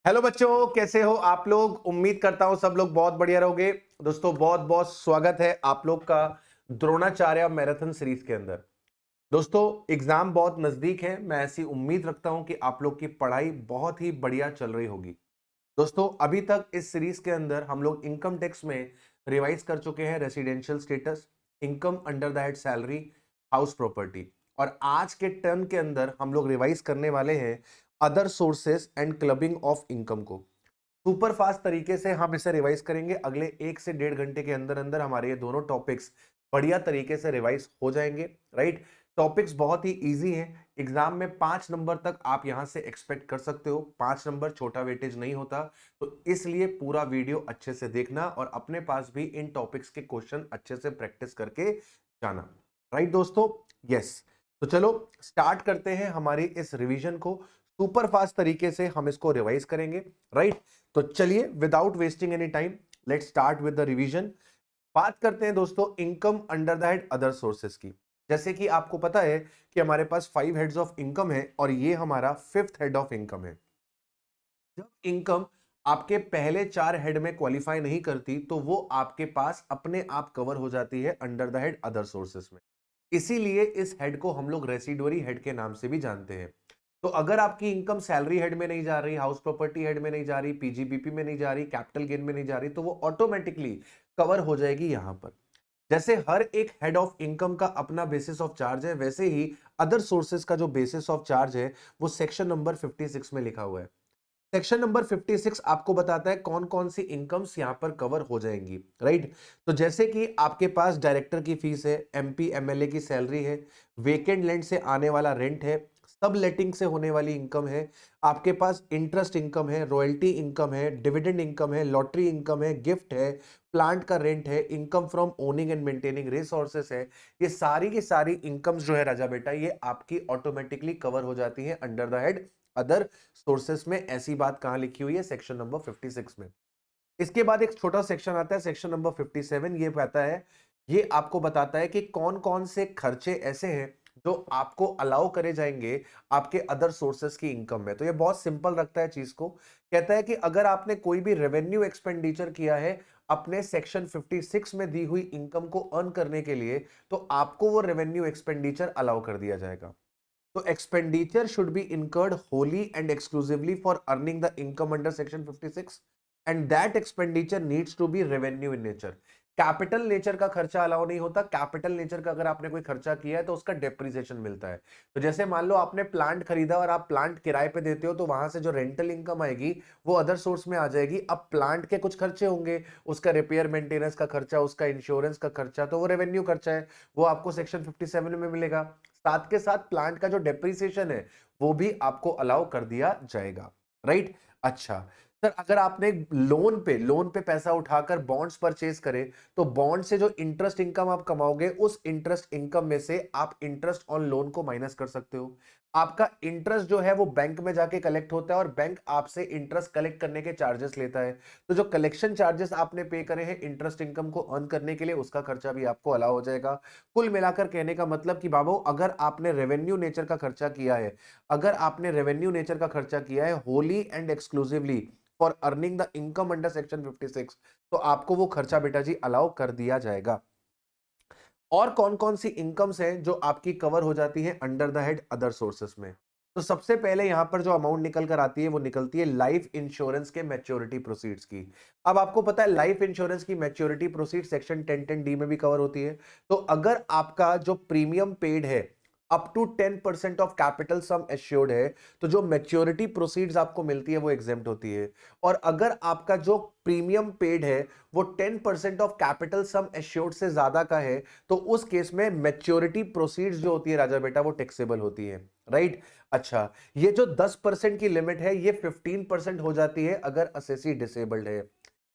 Hello बच्चों, कैसे हो आप लोग। उम्मीद करता हूं सब लोग बहुत बढ़िया रहोगे। दोस्तों बहुत बहुत स्वागत है आप लोग का द्रोणाचार्य मैराथन सीरीज के अंदर। दोस्तों एग्जाम बहुत नजदीक है, मैं ऐसी उम्मीद रखता हूं कि आप लोग की पढ़ाई बहुत ही बढ़िया चल रही होगी। दोस्तों अभी तक इस सीरीज के अंदर हम लोग इनकम टैक्स में रिवाइज कर चुके हैं residential status, income under the head salary, house property. और आज के टर्म के अंदर हम लोग रिवाइज करने वाले हैं other sources and clubbing of income को। सुपर फास्ट तरीके से हम इसे रिवाइज करेंगे। अगले 1 से 1.5 घंटे के अंदर अंदर हमारे ये दोनों टॉपिक्स बढ़िया तरीके से रिवाइज हो जाएंगे। राइट, टॉपिक्स बहुत ही इजी हैं। एग्जाम में 5 नंबर तक आप यहां से एक्सपेक्ट कर सकते हो। 5 नंबर छोटा वेटेज नहीं होता, तो इसलिए पूरा वीडियो अच्छे से देखना और अपने पास भी इन टॉपिक्स के क्वेश्चन अच्छे से प्रैक्टिस करके जाना। राइट दोस्तों, यस। तो चलो स्टार्ट करते हैं हमारी इस रिवीजन को। सुपर फास्ट तरीके से हम इसको रिवाइज करेंगे। राइट, तो चलिए without wasting any time let's start with the revision. बात करते हैं दोस्तों income under the head other sources की। जैसे कि आपको पता है कि हमारे पास 5 हेड्स ऑफ इनकम है और ये हमारा 5th हेड ऑफ इनकम है। जब इनकम आपके पहले 4 हेड में क्वालिफाई नहीं करती तो वो आपके पास अपने आप कवर हो जाती है under the head other sources में। इसीलिए इस हेड को हम लोग रेसिडुअरी हेड के नाम से भी जानते हैं। तो अगर आपकी इनकम सैलरी हेड में नहीं जा रही, हाउस प्रॉपर्टी हेड में नहीं जा रही, पीजीबीपी में नहीं जा रही, कैपिटल गेन में नहीं जा रही, तो वो ऑटोमेटिकली कवर हो जाएगी यहां पर। जैसे हर एक हेड ऑफ इनकम का अपना बेसिस ऑफ चार्ज है, वैसे ही अदर सोर्सेज का जो बेसिस ऑफ चार्ज है वो सेक्शन नंबर 56 में लिखा हुआ है। सेक्शन नंबर 56 आपको बताता है कौन कौन सी इनकम्स यहां पर कवर हो जाएंगी। राइट, तो जैसे कि आपके पास डायरेक्टर की फीस है, एमपी एमएलए की सैलरी है, वेकेंड लैंड से आने वाला रेंट है, सब लेटिंग से होने वाली इनकम है, आपके पास इंटरेस्ट इनकम है, रॉयल्टी इनकम है, डिविडेंड इनकम है, लॉटरी इनकम है, गिफ्ट है, प्लांट का रेंट है, income from owning and maintaining resources है। ये सारी की सारी इनकम्स जो है राजा बेटा, ये आपकी ऑटोमेटिकली कवर हो जाती है under the head other sources में। ऐसी बात कहां लिखी हुई है? सेक्शन नंबर 56 में। इसके बाद एक छोटा सेक्शन आता है सेक्शन नंबर 57। ये कहता है, ये आपको बताता है कि कौन कौन से खर्चे ऐसे हैं जो आपको अलाउ करे जाएंगे आपके अदर सोर्सेस की इनकम में। तो ये बहुत सिंपल रखता है चीज को। कहता है कि अगर आपने कोई भी रेवेन्यू एक्सपेंडिचर किया है अपने सेक्शन 56 में दी हुई इनकम को अर्न करने के लिए, तो आपको वो रेवेन्यू एक्सपेंडिचर अलाउ कर दिया जाएगा। तो expenditure should be incurred wholly and exclusively for earning the income under section 56 and that expenditure needs to be revenue in nature। Capital nature का खर्चा अलाउ नहीं होता। कैपिटल नेचर का अगर आपने कोई खर्चा किया है तो उसका डेप्रिसिएशन मिलता है। तो जैसे मान लो आपने प्लांट खरीदा और आप प्लांट किराए पे देते हो, तो वहां से जो रेंटल इनकम आएगी वो अदर सोर्स में आ जाएगी। अब प्लांट के कुछ खर्चे होंगे, उसका रिपेयर मेंटेनेंस का खर्चा, उसका इंश्योरेंस का खर्चा, तो वो रेवेन्यू खर्चा है, वो आपको सेक्शन 57 में मिलेगा। साथ के साथ प्लांट का जो डेप्रिसिएशन है वो भी आपको अलाउ कर दिया जाएगा। राइट, अच्छा सर, अगर आपने लोन पे पैसा उठाकर बॉन्ड्स परचेज करे, तो बॉन्ड से जो इंटरेस्ट इनकम आप कमाओगे उस इंटरेस्ट इनकम में से आप इंटरेस्ट ऑन लोन को माइनस कर सकते हो। आपका इंटरेस्ट जो है वो बैंक में जाके कलेक्ट होता है और बैंक आपसे इंटरेस्ट कलेक्ट करने के चार्जेस लेता है। तो जो कलेक्शन चार्जेस आपने पे करे हैं इंटरेस्ट इनकम को अर्न करने के लिए, उसका खर्चा भी आपको अलाउ हो जाएगा। कुल मिलाकर कहने का मतलब कि बाबू, अगर आपने रेवेन्यू नेचर का खर्चा किया है, अगर आपने रेवेन्यू नेचर का खर्चा किया है Holi and exclusively for earning the income under section 56, तो आपको वो खर्चा बेटा जी अलाउ कर दिया जाएगा। और कौन कौन सी इनकम्स हैं जो आपकी कवर हो जाती है under the head other sources में? तो सबसे पहले यहां पर जो अमाउंट निकल कर आती है वो निकलती है लाइफ इंश्योरेंस के मैच्योरिटी प्रोसीड्स की। अब आपको पता है लाइफ इंश्योरेंस की मैच्योरिटी प्रोसीड सेक्शन 1010D में भी कवर होती है। तो अगर आपका जो प्रीमियम पेड है up to 10% of capital sum assured है, तो जो मैच्योरिटी प्रोसीड्स आपको मिलती है वो एग्जेम्प्ट होती है। और अगर आपका जो प्रीमियम पेड है वो 10% ऑफ कैपिटल सम एश्योर्ड से ज्यादा का है, तो उस केस में मैच्योरिटी प्रोसीड्स जो होती है राजा बेटा वो टैक्सेबल होती है। राइट, अच्छा, ये जो 10% की लिमिट है ये 15% हो जाती है अगर असेसी डिसेबल्ड है।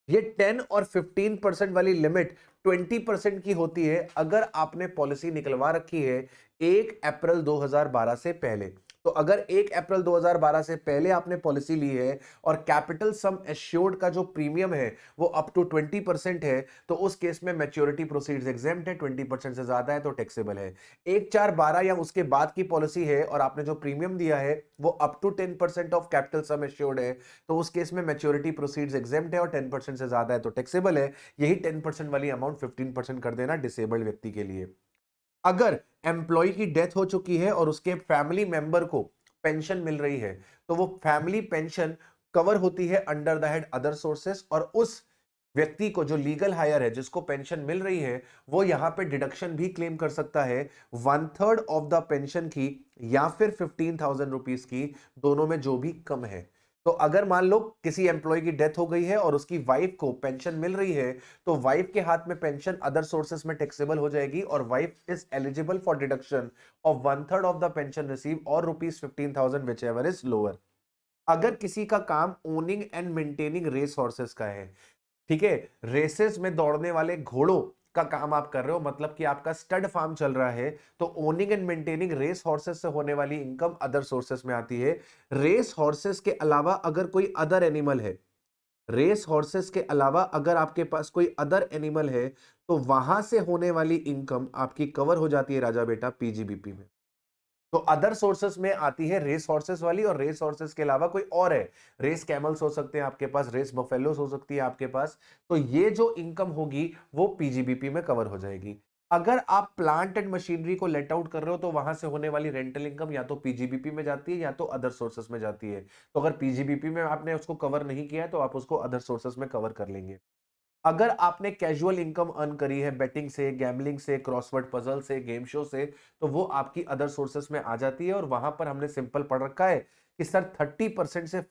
ये 10 और 15% वाली लिमिट 20% की होती है अगर आपने पॉलिसी निकलवा रखी है 1 अप्रैल 2012 से पहले। तो अगर 1 अप्रैल 2012 से पहले आपने पॉलिसी ली है और कैपिटल सम एश्योर्ड का जो प्रीमियम है वो अप टू 20% है, तो उस केस में मैच्योरिटी प्रोसीड्स एग्जेम्प्ट है, 20% से ज्यादा है तो टैक्सेबल है। 1/4/12 या उसके बाद की पॉलिसी है और आपने जो प्रीमियम दिया है वो up to 10% of capital sum assured है, तो उस केस में मैच्योरिटी प्रोसीड्स एग्जेम्प्ट है और 10% से ज्यादा है तो टैक्सेबल है। यही 10% वाली अमाउंट 15% कर देना डिसेबल्ड व्यक्ति के लिए। अगर एम्प्लॉय की डेथ हो चुकी है और उसके फैमिली मेंबर को पेंशन मिल रही है, तो वो फैमिली पेंशन कवर होती है under the head other sources, और उस व्यक्ति को जो लीगल हायर है जिसको पेंशन मिल रही है वो यहां पे डिडक्शन भी क्लेम कर सकता है 1/3 ऑफ द पेंशन की या फिर 15,000 रुपीज की, दोनों में जो भी कम है। तो अगर मान लो किसी एम्प्लॉय की डेथ हो गई है और उसकी वाइफ को पेंशन मिल रही है, तो वाइफ के हाथ में पेंशन अदर सोर्सेस में टैक्सेबल हो जाएगी और wife is eligible for deduction of 1/3 of the pension receive और ₹15,000 विच एवर इज लोअर। अगर किसी का काम owning and maintaining race horses का है, ठीक है, रेसेस में दौड़ने वाले घोड़ों का काम आप कर रहे हो, मतलब कि आपका स्टड फार्म चल रहा है, तो owning and maintaining race horses से होने वाली इनकम अदर सोर्सेस में आती है। रेस हॉर्सेस के अलावा अगर कोई अदर एनिमल है, रेस हॉर्सेस के अलावा अगर आपके पास कोई अदर एनिमल है, तो वहां से होने वाली इनकम आपकी कवर हो जाती है राजा बेटा पीजीबीपी में। तो अदर सोर्सेस में आती है रेस हॉर्सेस वाली, और रेस हॉर्सेस के अलावा कोई और है, रेस कैमल्स हो सकते हैं आपके पास, रेस बफेलोस हो सकती है आपके पास, तो ये जो इनकम होगी वो पीजीबीपी में कवर हो जाएगी। अगर आप प्लांट एंड मशीनरी को लेट आउट कर रहे हो, तो वहां से होने वाली रेंटल इनकम या तो पीजीबीपी में जाती है या तो अदर सोर्सेस में जाती है। तो अगर पीजीबीपी में आपने उसको कवर नहीं किया है तो आप उसको अदर सोर्सेस में कवर कर लेंगे। अगर आपने कैजुअल इनकम अर्न करी है बेटिंग से, गैम्बलिंग से, क्रॉसवर्ड पजल से, गेम शो से, तो वो आपकी अदर सोर्सेस में आ जाती है, और वहां पर हमने सिंपल पढ़ रखा है कि सर 30% से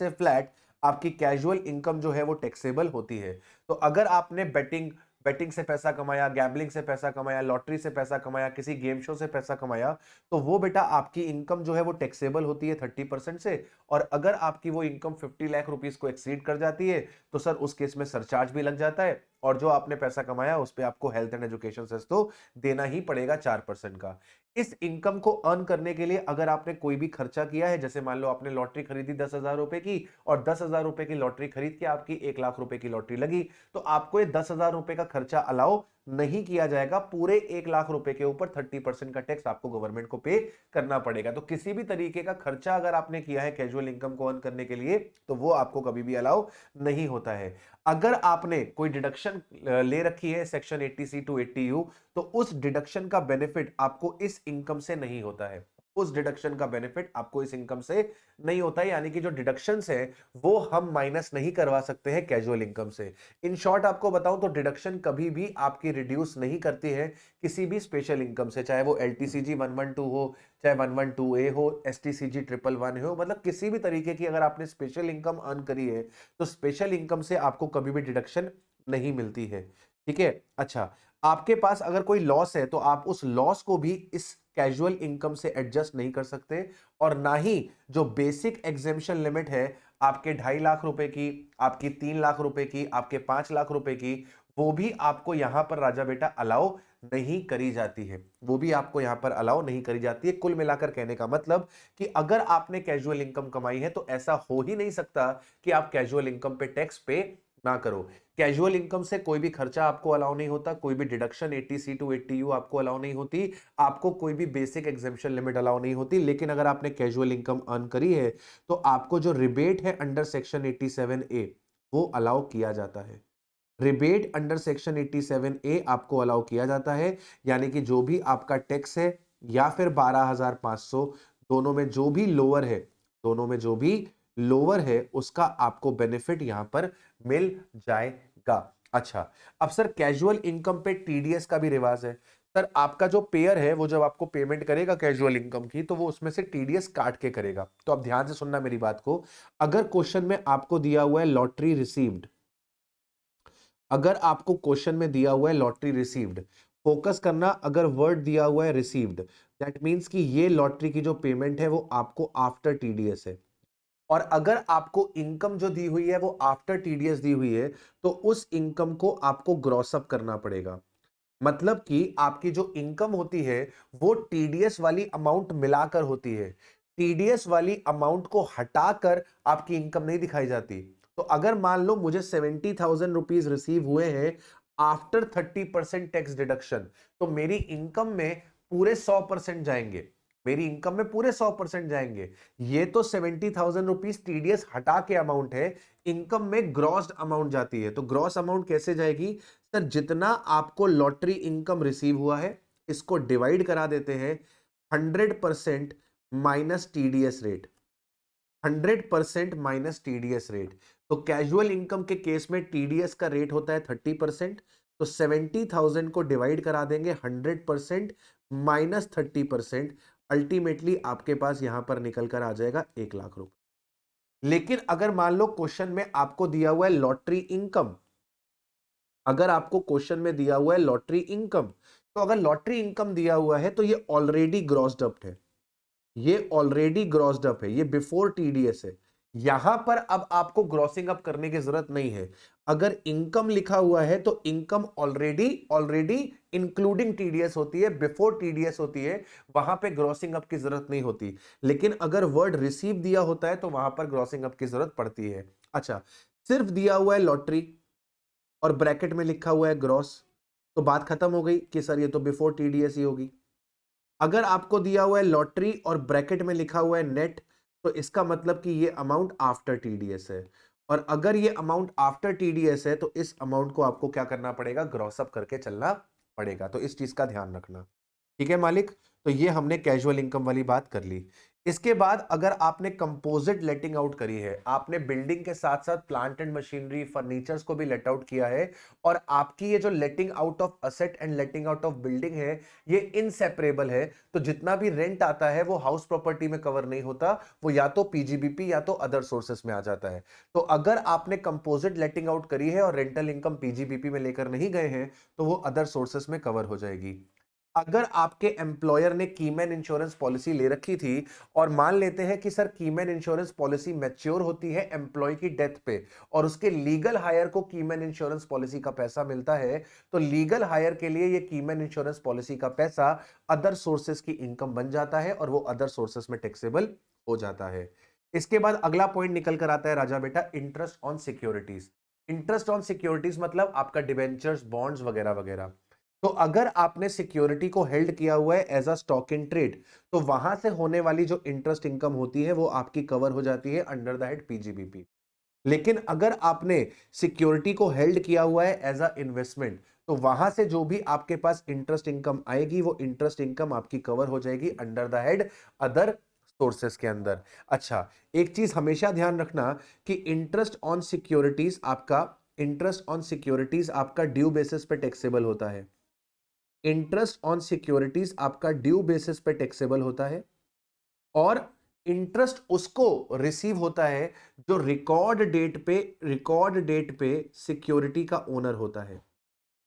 फ्लैट आपकी कैजुअल इनकम जो है वो टैक्सेबल होती है। तो अगर आपने बेटिंग बेटिंग से पैसा कमाया, गैम्बलिंग से पैसा कमाया, लॉटरी से पैसा कमाया, किसी गेम शो से पैसा कमाया, तो वो बेटा आपकी इनकम जो है वो टैक्सेबल होती है 30% से। और अगर आपकी वो इनकम 50 लाख रुपीस को एक्सीड कर जाती है, तो सर उस केस में सरचार्ज भी लग जाता है, और जो आपने पैसा कमाया उस पर आपको हेल्थ एंड एजुकेशन सेस तो देना ही पड़ेगा 4% का। इस इनकम को अर्न करने के लिए अगर आपने कोई भी खर्चा किया है, जैसे मान लो आपने लॉटरी खरीदी 10,000 रुपए की, और 10,000 रुपए की लॉटरी खरीद के आपकी 1 लाख रुपए की लॉटरी लगी, तो आपको ये 10,000 रुपए का खर्चा अलाउ नहीं किया जाएगा। पूरे 1 लाख रुपए के ऊपर 30% का टैक्स आपको गवर्नमेंट को पे करना पड़ेगा। तो किसी भी तरीके का खर्चा अगर आपने किया है कैजुअल इनकम को अर्न करने के लिए, तो वो आपको कभी भी अलाउ नहीं होता है। अगर आपने कोई डिडक्शन ले रखी है सेक्शन 80C टू 80U, तो उस डिडक्शन का बेनिफिट आपको इस इनकम से नहीं होता है। उस डिडक्शन का बेनिफिट आपको इस इनकम से नहीं होता है, यानी कि जो डिडक्शंस है वो हम माइनस नहीं करवा सकते हैं कैजुअल इनकम से। इन शॉर्ट आपको बताऊं तो डिडक्शन कभी भी आपकी रिड्यूस नहीं करती है किसी भी स्पेशल इनकम से, चाहे वो LTCG 112 हो, चाहे 112A हो, STCG 111 हो, मतलब किसी भी तरीके की अगर आपने स्पेशल इनकम अर्न करी है, तो स्पेशल इनकम से आपको कभी भी डिडक्शन नहीं मिलती है। ठीक है, अच्छा, आपके पास अगर कोई लॉस है तो आप उस लॉस को भी इस कैजुअल इनकम से एडजस्ट नहीं कर सकते, और ना ही जो बेसिक एग्जेम्पशन लिमिट है आपके 2.5 लाख रुपए की, आपकी 3 लाख रुपए की, आपके 5 लाख रुपए की, वो भी आपको यहां पर राजा बेटा अलाउ नहीं करी जाती है। वो भी आपको यहां पर अलाउ नहीं करी जाती है। कुल मिलाकर कहने का मतलब कि अगर आपने कैजुअल इनकम कमाई है तो ऐसा हो ही नहीं सकता कि आप कैजुअल इनकम पे टैक्स पे ना करो। कैजुअल इनकम से कोई भी खर्चा आपको अलाउ नहीं होता, कोई भी डिडक्शन 80C टू 80U आपको अलाउ नहीं होती, आपको कोई भी बेसिक एग्जेम्पशन लिमिट अलाउ नहीं होती। लेकिन अगर आपने कैजुअल इनकम अर्न करी है तो आपको जो रिबेट है अंडर सेक्शन 87A वो अलाउ किया जाता है। रिबेट अंडर सेक्शन 87A आपको अलाउ किया जाता है, यानी कि जो भी आपका टैक्स है या फिर 12,500, दोनों में जो भी लोअर है, दोनों में जो भी लोअर है उसका आपको बेनिफिट यहां पर मिल जाएगा। अच्छा, अब सर कैजुअल इनकम पे टीडीएस का भी रिवाज है। सर आपका जो पेयर है वो जब आपको पेमेंट करेगा कैजुअल इनकम की, तो वो उसमें से टीडीएस काट के करेगा। तो अब ध्यान से सुनना मेरी बात को। अगर क्वेश्चन में आपको दिया हुआ है लॉटरी रिसीव्ड, अगर आपको क्वेश्चन में दिया हुआ है लॉटरी रिसीव्ड, फोकस करना, अगर वर्ड दिया हुआ है रिसीव्ड, दैट मींस कि ये लॉटरी की जो पेमेंट है वो आपको आफ्टर टीडीएस है। और अगर आपको इनकम जो दी हुई है वो आफ्टर टीडीएस दी हुई है, तो उस इनकम को आपको ग्रॉस अप करना पड़ेगा। मतलब कि आपकी जो इनकम होती है वो टीडीएस वाली अमाउंट मिलाकर होती है। टीडीएस वाली अमाउंट को हटाकर आपकी इनकम नहीं दिखाई जाती। तो अगर मान लो मुझे 70,000 रुपीज रिसीव हुए हैं आफ्टर 30% टैक्स डिडक्शन, तो मेरी इनकम में पूरे 100% जाएंगे। मेरी इनकम में पूरे 100% जाएंगे। ये तो 70,000 रुपीज टीडीएस हटा के अमाउंट है, इनकम में ग्रॉस अमाउंट जाती है। तो ग्रॉस अमाउंट कैसे जाएगी सर? जितना आपको लॉटरी इनकम रिसीव हुआ है इसको डिवाइड करा देते हैं 100% minus TDS rate. 100% minus TDS rate. तो कैजुअल इनकम के केस में टीडीएस का रेट होता है 30%। तो 70,000 को डिवाइड करा देंगे 100% माइनस 30%। अल्टीमेटली आपके पास यहां पर निकल कर आ जाएगा 1,00,000 रुपए। लेकिन अगर मान लो क्वेश्चन में आपको दिया हुआ है लॉटरी इनकम, अगर आपको क्वेश्चन में दिया हुआ है लॉटरी इनकम, तो अगर लॉटरी इनकम दिया हुआ है तो ये ऑलरेडी ग्रॉस्ड अप है। ये ऑलरेडी ग्रॉस्ड अप है, ये बिफोर टीडीएस है। यहां पर अब आपको ग्रॉसिंग अप करने की जरूरत नहीं है। अगर इनकम लिखा हुआ है तो income already already including TDS होती है, बिफोर टीडीएस होती है, वहां पे ग्रॉसिंग अप की जरूरत नहीं होती। लेकिन अगर वर्ड रिसीव दिया होता है तो वहां पर ग्रॉसिंग अप की जरूरत पड़ती है। अच्छा, सिर्फ दिया हुआ है लॉटरी और ब्रैकेट में लिखा हुआ है ग्रॉस, तो बात खत्म हो गई कि सर ये तो बिफोर टीडीएस ही होगी। अगर आपको दिया हुआ है लॉटरी और ब्रैकेट में लिखा हुआ है नेट, तो इसका मतलब कि ये अमाउंट आफ्टर टीडीएस है। और अगर ये अमाउंट आफ्टर टीडीएस है तो इस अमाउंट को आपको क्या करना पड़ेगा? ग्रॉस अप करके चलना पड़ेगा। तो इस चीज का ध्यान रखना। ठीक है मालिक? तो ये हमने कैजुअल इनकम वाली बात कर ली। इसके बाद अगर आपने कंपोजिट लेटिंग आउट करी है, आपने बिल्डिंग के साथ साथ प्लांट एंड मशीनरी, फर्नीचर्स को भी लेट आउट किया है, और आपकी ये जो लेटिंग out of asset and letting out of building है ये इनसेपरेबल है, तो जितना भी रेंट आता है वो हाउस प्रॉपर्टी में कवर नहीं होता, वो या तो पीजीबीपी या तो अदर सोर्सेस में आ जाता है। तो अगर आपने कंपोजिट लेटिंग आउट करी है और रेंटल इनकम पीजीबीपी में लेकर नहीं गए हैं तो वो अदर सोर्सेस में कवर हो जाएगी। अगर आपके एम्प्लॉयर ने कीमैन इंश्योरेंस पॉलिसी ले रखी थी और मान लेते हैं कि sir keyman insurance policy mature होती है एम्प्लॉय की डेथ पे और उसके लीगल हायर को कीमैन इंश्योरेंस पॉलिसी का पैसा मिलता है, तो लीगल हायर के लिए ये कीमैन इंश्योरेंस पॉलिसी का पैसा अदर सोर्सेस की इनकम बन जाता है और वो अदर सोर्सेस में टैक्सेबल हो जाता है। इसके बाद अगला पॉइंट निकल कर आता है राजा बेटा, interest on securities. Interest on securities मतलब आपका डिबेंचर्स, बॉन्ड्स वगैरह वगैरह। तो अगर आपने सिक्योरिटी को हेल्ड किया हुआ है as a stock in trade, तो वहां से होने वाली जो इंटरेस्ट इनकम होती है वो आपकी कवर हो जाती है अंडर द हेड पीजीबीपी। लेकिन अगर आपने सिक्योरिटी को हेल्ड किया हुआ है एज अ इन्वेस्टमेंट, तो वहां से जो भी आपके पास इंटरेस्ट इनकम आएगी वो इंटरेस्ट इनकम आपकी कवर हो जाएगी under the head other sources के अंदर। अच्छा, एक चीज हमेशा ध्यान रखना कि इंटरेस्ट ऑन सिक्योरिटीज आपका ड्यू बेसिस पे टैक्सेबल होता है। इंटरेस्ट ऑन सिक्योरिटीज आपका ड्यू बेसिस पे टैक्सेबल होता है और इंटरेस्ट उसको रिसीव होता है जो रिकॉर्ड डेट पे सिक्योरिटी का ओनर होता है।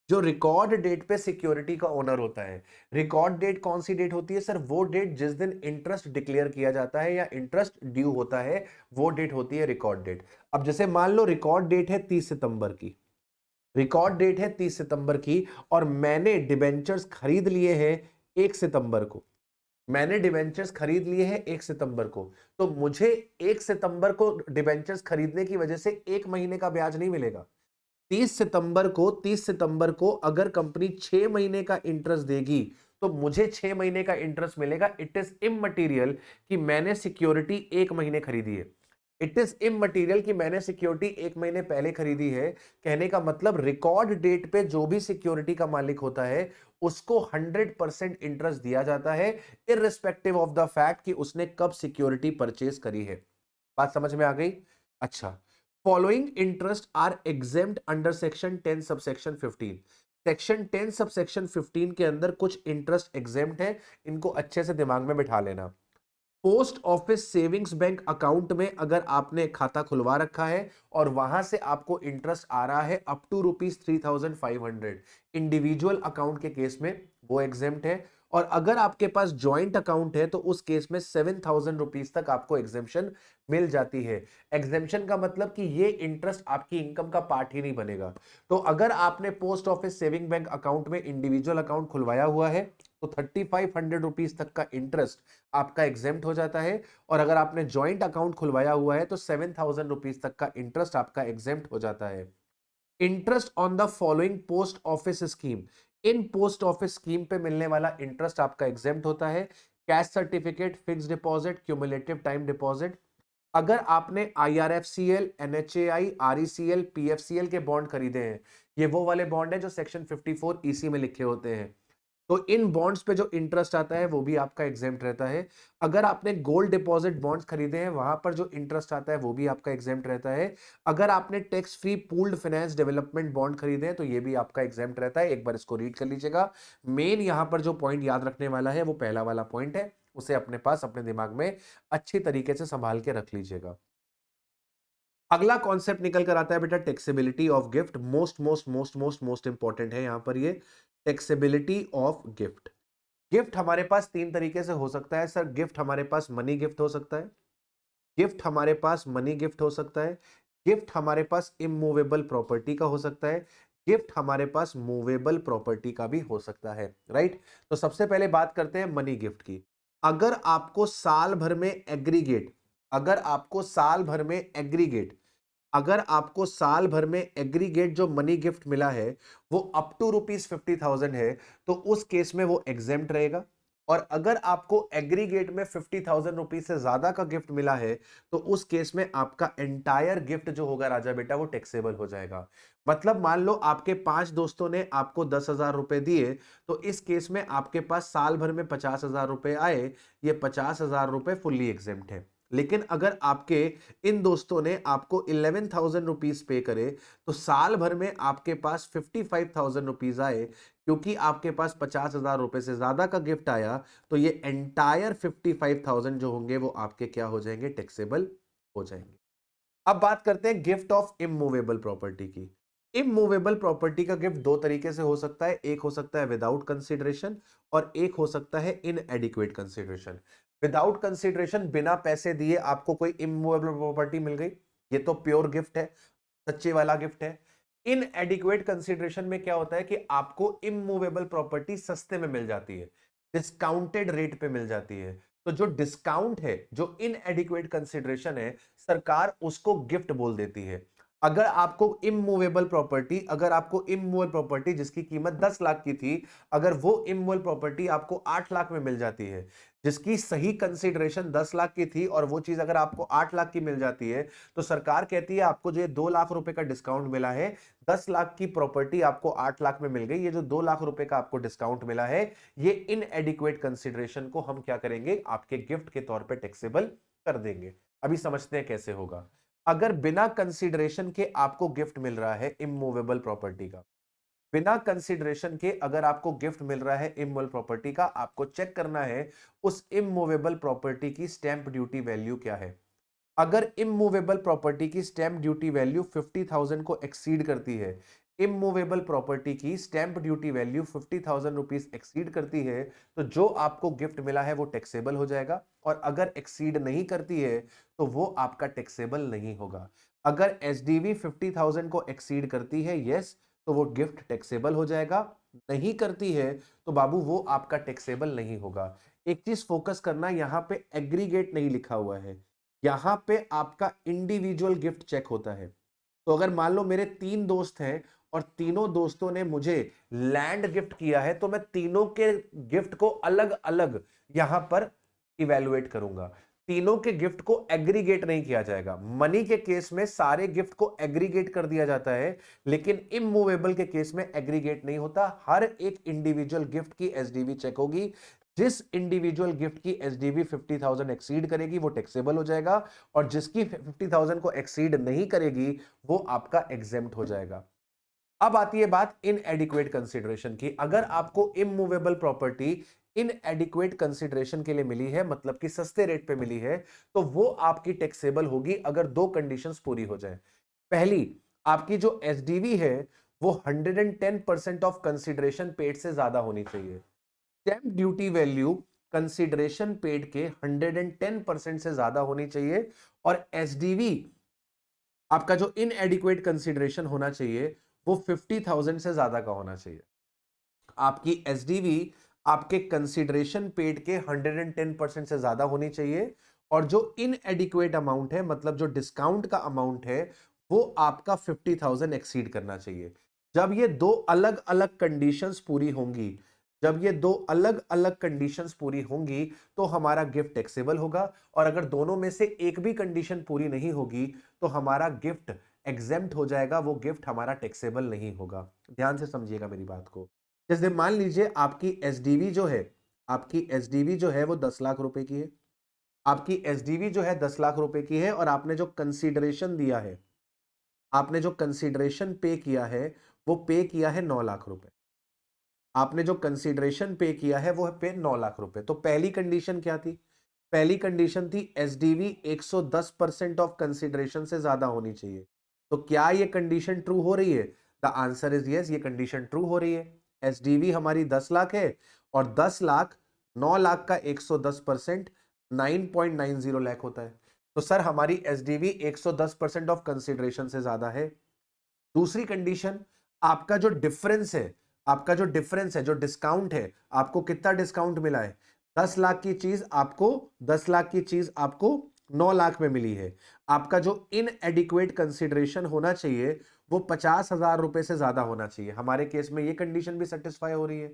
जो रिकॉर्ड डेट पे सिक्योरिटी का ओनर होता है। रिकॉर्ड डेट कौन सी डेट होती है सर? वो डेट जिस दिन इंटरेस्ट डिक्लेयर किया जाता है या इंटरेस्ट ड्यू होता है, वो डेट होती है रिकॉर्ड डेट। अब जैसे मान लो रिकॉर्ड डेट है 30 सितंबर की, रिकॉर्ड डेट है 30 सितंबर की और मैंने डिबेंचर्स खरीद लिए हैं 1 सितंबर को। मैंने डिबेंचर्स खरीद लिए हैं 1 सितंबर को, तो मुझे 1 सितंबर को डिबेंचर्स खरीदने की वजह से 1 महीने का ब्याज नहीं मिलेगा। 30 सितंबर को अगर कंपनी 6 महीने का इंटरेस्ट देगी तो मुझे 6 महीने का इंटरेस्ट मिलेगा। इट इज इममटीरियल कि मैंने सिक्योरिटी 1 महीने खरीदी है। इट इज इममटीरियल कि मैंने सिक्योरिटी 1 महीने पहले खरीदी है। कहने का मतलब रिकॉर्ड डेट पे जो भी सिक्योरिटी का मालिक होता है उसको 100% इंटरेस्ट दिया जाता है, इररिस्पेक्टिव ऑफ द फैक्ट कि उसने कब सिक्योरिटी परचेज करी है। बात समझ में आ गई? अच्छा, following interest are exempt under section 10 subsection 15। Section 10 subsection 15 के अंदर कुछ इंटरेस्ट एग्जेम्प्ट है, इनको अच्छे से दिमाग में बिठा लेना। Post office savings bank account में अगर आपने खाता खुलवा रखा है और वहां से आपको इंटरेस्ट आ रहा है अप टू ₹3,500, इंडिविजुअल अकाउंट के केस में वो एग्जेम्प्ट है। और अगर आपके पास ज्वाइंट अकाउंट है तो उस केस में 7,000 रुपीज तक आपको एग्जेम्पशन मिल जाती है। एग्जेम्पशन का मतलब कि ये इंटरेस्ट आपकी इनकम का पार्ट ही नहीं बनेगा। तो अगर आपने post office saving bank account में इंडिविजुअल अकाउंट खुलवाया हुआ है तो 3,500 रुपीज तक का इंटरेस्ट आपका एग्जेम्प्ट हो जाता है। और अगर आपने ज्वाइंट अकाउंट खुलवाया हुआ है तो 7,000 रुपीज तक का इंटरेस्ट आपका एग्जेम्प्ट हो जाता है। Interest on the following post office scheme, in post office scheme पे मिलने वाला इंटरेस्ट आपका एग्जेम्प्ट होता है। Cash certificate, fix deposit, cumulative time deposit. अगर आपने आईआरएफसीएल, एनएचएआई, आरईसीएल, पीएफसीएल के बॉन्ड खरीदे हैं, ये वो वाले बॉन्ड है जो सेक्शन 54 ईसी में लिखे होते हैं, तो इन बॉन्ड्स पे जो इंटरेस्ट आता है वो भी आपका एग्जेम्प्ट रहता है। अगर आपने गोल्ड डिपॉजिट बॉन्ड्स खरीदे हैं वहां पर जो इंटरेस्ट आता है वो भी आपका एग्जेम्प्ट रहता है। अगर आपने tax free pooled finance development bond खरीदे हैं तो ये भी आपका एग्जेम्प्ट रहता है। एक बार इसको रीड कर लीजिएगा। मेन यहां पर जो पॉइंट याद रखने वाला है वो पहला वाला पॉइंट है, उसे अपने पास अपने दिमाग में अच्छी तरीके से संभाल के रख लीजिएगा। अगला कॉन्सेप्ट निकल कर आता है बेटा taxability of gift. Most most most most most important है यहां पर ये टैक्सेबिलिटी ऑफ गिफ्ट। गिफ्ट हमारे पास तीन तरीके से हो सकता है सर। गिफ्ट हमारे पास मनी गिफ्ट हो सकता है, गिफ्ट हमारे पास मनी गिफ्ट हो सकता है, गिफ्ट हमारे पास इमूवेबल प्रॉपर्टी का हो सकता है, गिफ्ट हमारे पास मूवेबल प्रॉपर्टी का भी हो सकता है। राइट। तो सबसे पहले बात करते हैं मनी गिफ्ट की। अगर आपको साल भर में एग्रीगेट अगर आपको साल भर में एग्रीगेट अगर आपको साल भर में एग्रीगेट जो मनी गिफ्ट मिला है वो अप टू ₹50,000 है तो उस केस में वो एग्जेम्प्ट रहेगा। और अगर आपको एग्रीगेट में 50,000 रुपीज से ज्यादा का गिफ्ट मिला है तो उस केस में आपका एंटायर गिफ्ट जो होगा राजा बेटा वो टैक्सेबल हो जाएगा। मतलब मान लो आपके 5 दोस्तों ने आपको 10,000 रुपए दिए, तो इस केस में आपके पास साल भर में 50,000 रुपए आए। ये 50,000 रुपए फुल्ली एग्जेम्प्ट है। लेकिन अगर आपके इन दोस्तों ने आपको 11,000 रुपीज पे करे तो साल भर में आपके पास 55,000 रुपीज आए। क्योंकि आपके पास 50,000 रुपए से ज्यादा का गिफ्ट आया तो ये एंटायर 55,000 जो होंगे वो आपके क्या हो जाएंगे, टैक्सेबल हो जाएंगे। अब बात करते हैं गिफ्ट ऑफ इमूवेबल प्रॉपर्टी की। इमूवेबल प्रॉपर्टी का गिफ्ट दो तरीके से हो सकता है। एक हो सकता है विदाउट कंसिडरेशन और एक हो सकता है इन एडिक्वेट कंसिडरेशन। विदाउट कंसिडरेशन, बिना पैसे दिए आपको कोई इमूवेबल प्रॉपर्टी मिल गई, ये तो प्योर गिफ्ट है, सच्चे वाला गिफ्ट है। इन एडिक्वेट कंसिडरेशन में क्या होता है कि आपको इमूवेबल प्रॉपर्टी सस्ते में मिल जाती है, डिस्काउंटेड रेट पे मिल जाती है। तो जो डिस्काउंट है, जो इन एडिक्वेट कंसिडरेशन है, सरकार उसको गिफ्ट बोल देती है। अगर आपको इमूवेबल प्रॉपर्टी जिसकी कीमत 10 लाख की थी, अगर वो इमूवेबल प्रॉपर्टी आपको 8 लाख में मिल जाती है, जिसकी सही कंसिडरेशन 10 लाख की थी, और वो चीज अगर आपको 8 लाख की मिल जाती है तो सरकार कहती है आपको जो ये 2 लाख रुपए का डिस्काउंट मिला है, 10 लाख की प्रॉपर्टी आपको 8 लाख में मिल गई, ये जो 2 लाख रुपए का आपको डिस्काउंट मिला है ये इन एडिक्वेट कंसिडरेशन को हम क्या करेंगे, आपके गिफ्ट के तौर पे टैक्सेबल कर देंगे। अभी समझते हैं कैसे होगा। अगर बिना कंसिडरेशन के आपको गिफ्ट मिल रहा है इमूवेबल प्रॉपर्टी का, बिना कंसिडरेशन के अगर आपको गिफ्ट मिल रहा है इमूवेबल प्रॉपर्टी का, आपको चेक करना है उस इमूवेबल प्रॉपर्टी की स्टैंप ड्यूटी वैल्यू क्या है। अगर इमूवेबल प्रॉपर्टी की स्टैंप ड्यूटी वैल्यू 50,000 को एक्सीड करती है, इमूवेबल प्रॉपर्टी की stamp duty value 50,000 rupees exceed करती है, तो जो आपको गिफ्ट मिला है वो टैक्सेबल हो जाएगा। और अगर एक्सीड नहीं करती है तो वो आपका टैक्सेबल नहीं होगा। अगर एसडीवी 50,000 को एक्सीड करती है, यस, तो वो गिफ्ट टैक्सेबल हो जाएगा। नहीं करती है तो बाबू वो आपका टैक्सेबल नहीं होगा। एक चीज फोकस करना, यहां पे एग्रीगेट नहीं लिखा हुआ है, यहां पे आपका इंडिविजुअल गिफ्ट चेक होता है। तो अगर मान लो मेरे 3 दोस्त हैं और तीनों दोस्तों ने मुझे लैंड गिफ्ट किया है, तो मैं तीनों के गिफ्ट को अलग अलग यहां पर इवेलुएट करूंगा। तीनों के गिफ्ट को एग्रीगेट नहीं किया जाएगा। मनी के केस में सारे गिफ्ट को एग्रीगेट कर दिया जाता है, लेकिन इमूवेबल के केस में एग्रीगेट नहीं होता। हर एक इंडिविजुअल गिफ्ट की एसडीवी चेक होगी। जिस इंडिविजुअल गिफ्ट की एसडीवी 50,000 एक्सीड करेगी वो टैक्सेबल हो जाएगा, और जिसकी 50,000 को एक्सीड नहीं करेगी वो आपका एग्जेम्प्ट हो जाएगा। अब आती है बात इन एडिक्वेट कंसिडरेशन की। अगर आपको immovable property in adequate consideration के लिए मिली है, मतलब कि सस्ते रेट पे मिली है, तो वो आपकी टैक्सेबल होगी अगर दो कंडीशंस पूरी हो जाए। पहली, आपकी जो एसडीवी है वो 110% ऑफ कंसिडरेशन पेड से ज्यादा होनी चाहिए। Stamp duty value consideration paid के 110% से ज्यादा होनी चाहिए, और एसडीवी आपका जो इनएडिक्वेट कंसिडरेशन होना चाहिए वो 50,000 से ज्यादा का होना चाहिए। आपकी एसडीवी आपके कंसिडरेशन पेड के 110% से ज्यादा होनी चाहिए, और जो इनएडिक्वेट अमाउंट है, मतलब जो डिस्काउंट का अमाउंट है, वो आपका 50,000 एक्सीड करना चाहिए। जब ये दो अलग अलग कंडीशंस पूरी होंगी, जब ये दो अलग अलग कंडीशंस पूरी होंगी, तो हमारा गिफ्ट टैक्सेबल होगा, और अगर दोनों में से एक भी कंडीशन पूरी नहीं होगी तो हमारा गिफ्ट एग्जेम्प्ट हो जाएगा, वो गिफ्ट हमारा टैक्सेबल नहीं होगा। ध्यान से समझिएगा मेरी बात को। जैसे मान लीजिए आपकी एसडीवी जो है, आपकी एसडीवी जो है वो 10 लाख रुपए की है, आपकी एसडीवी जो है 10 लाख रुपए की है, और आपने जो कंसीडरेशन दिया है, आपने जो कंसीडरेशन पे किया है, वो पे किया है 9 लाख रुपए। आपने जो कंसीडरेशन पे किया है वो पे 9 लाख रुपए। तो पहली कंडीशन क्या थी? पहली कंडीशन थी एसडीवी 110% ऑफ कंसीडरेशन से ज्यादा होनी चाहिए। तो क्या ये कंडीशन ट्रू हो रही है? द आंसर इज यस, ये कंडीशन ट्रू हो रही है। एसडीवी हमारी 10 लाख है, और 10 लाख 9 लाख का 110% 9.90 लाख होता है। तो सर हमारी एसडीवी 110% ऑफ कंसीडरेशन से ज्यादा है। दूसरी कंडीशन, आपका जो डिफरेंस है, आपका जो डिफरेंस है, जो डिस्काउंट है, आपको कितना डिस्काउंट मिला है? 10 लाख की चीज आपको 10 लाख की चीज आपको 9 लाख में मिली है। आपका जो इनएडिक्वेट कंसिडरेशन होना चाहिए वो 50,000 रुपए से ज्यादा होना चाहिए। हमारे केस में ये कंडीशन भी सेटिस्फाई हो रही है।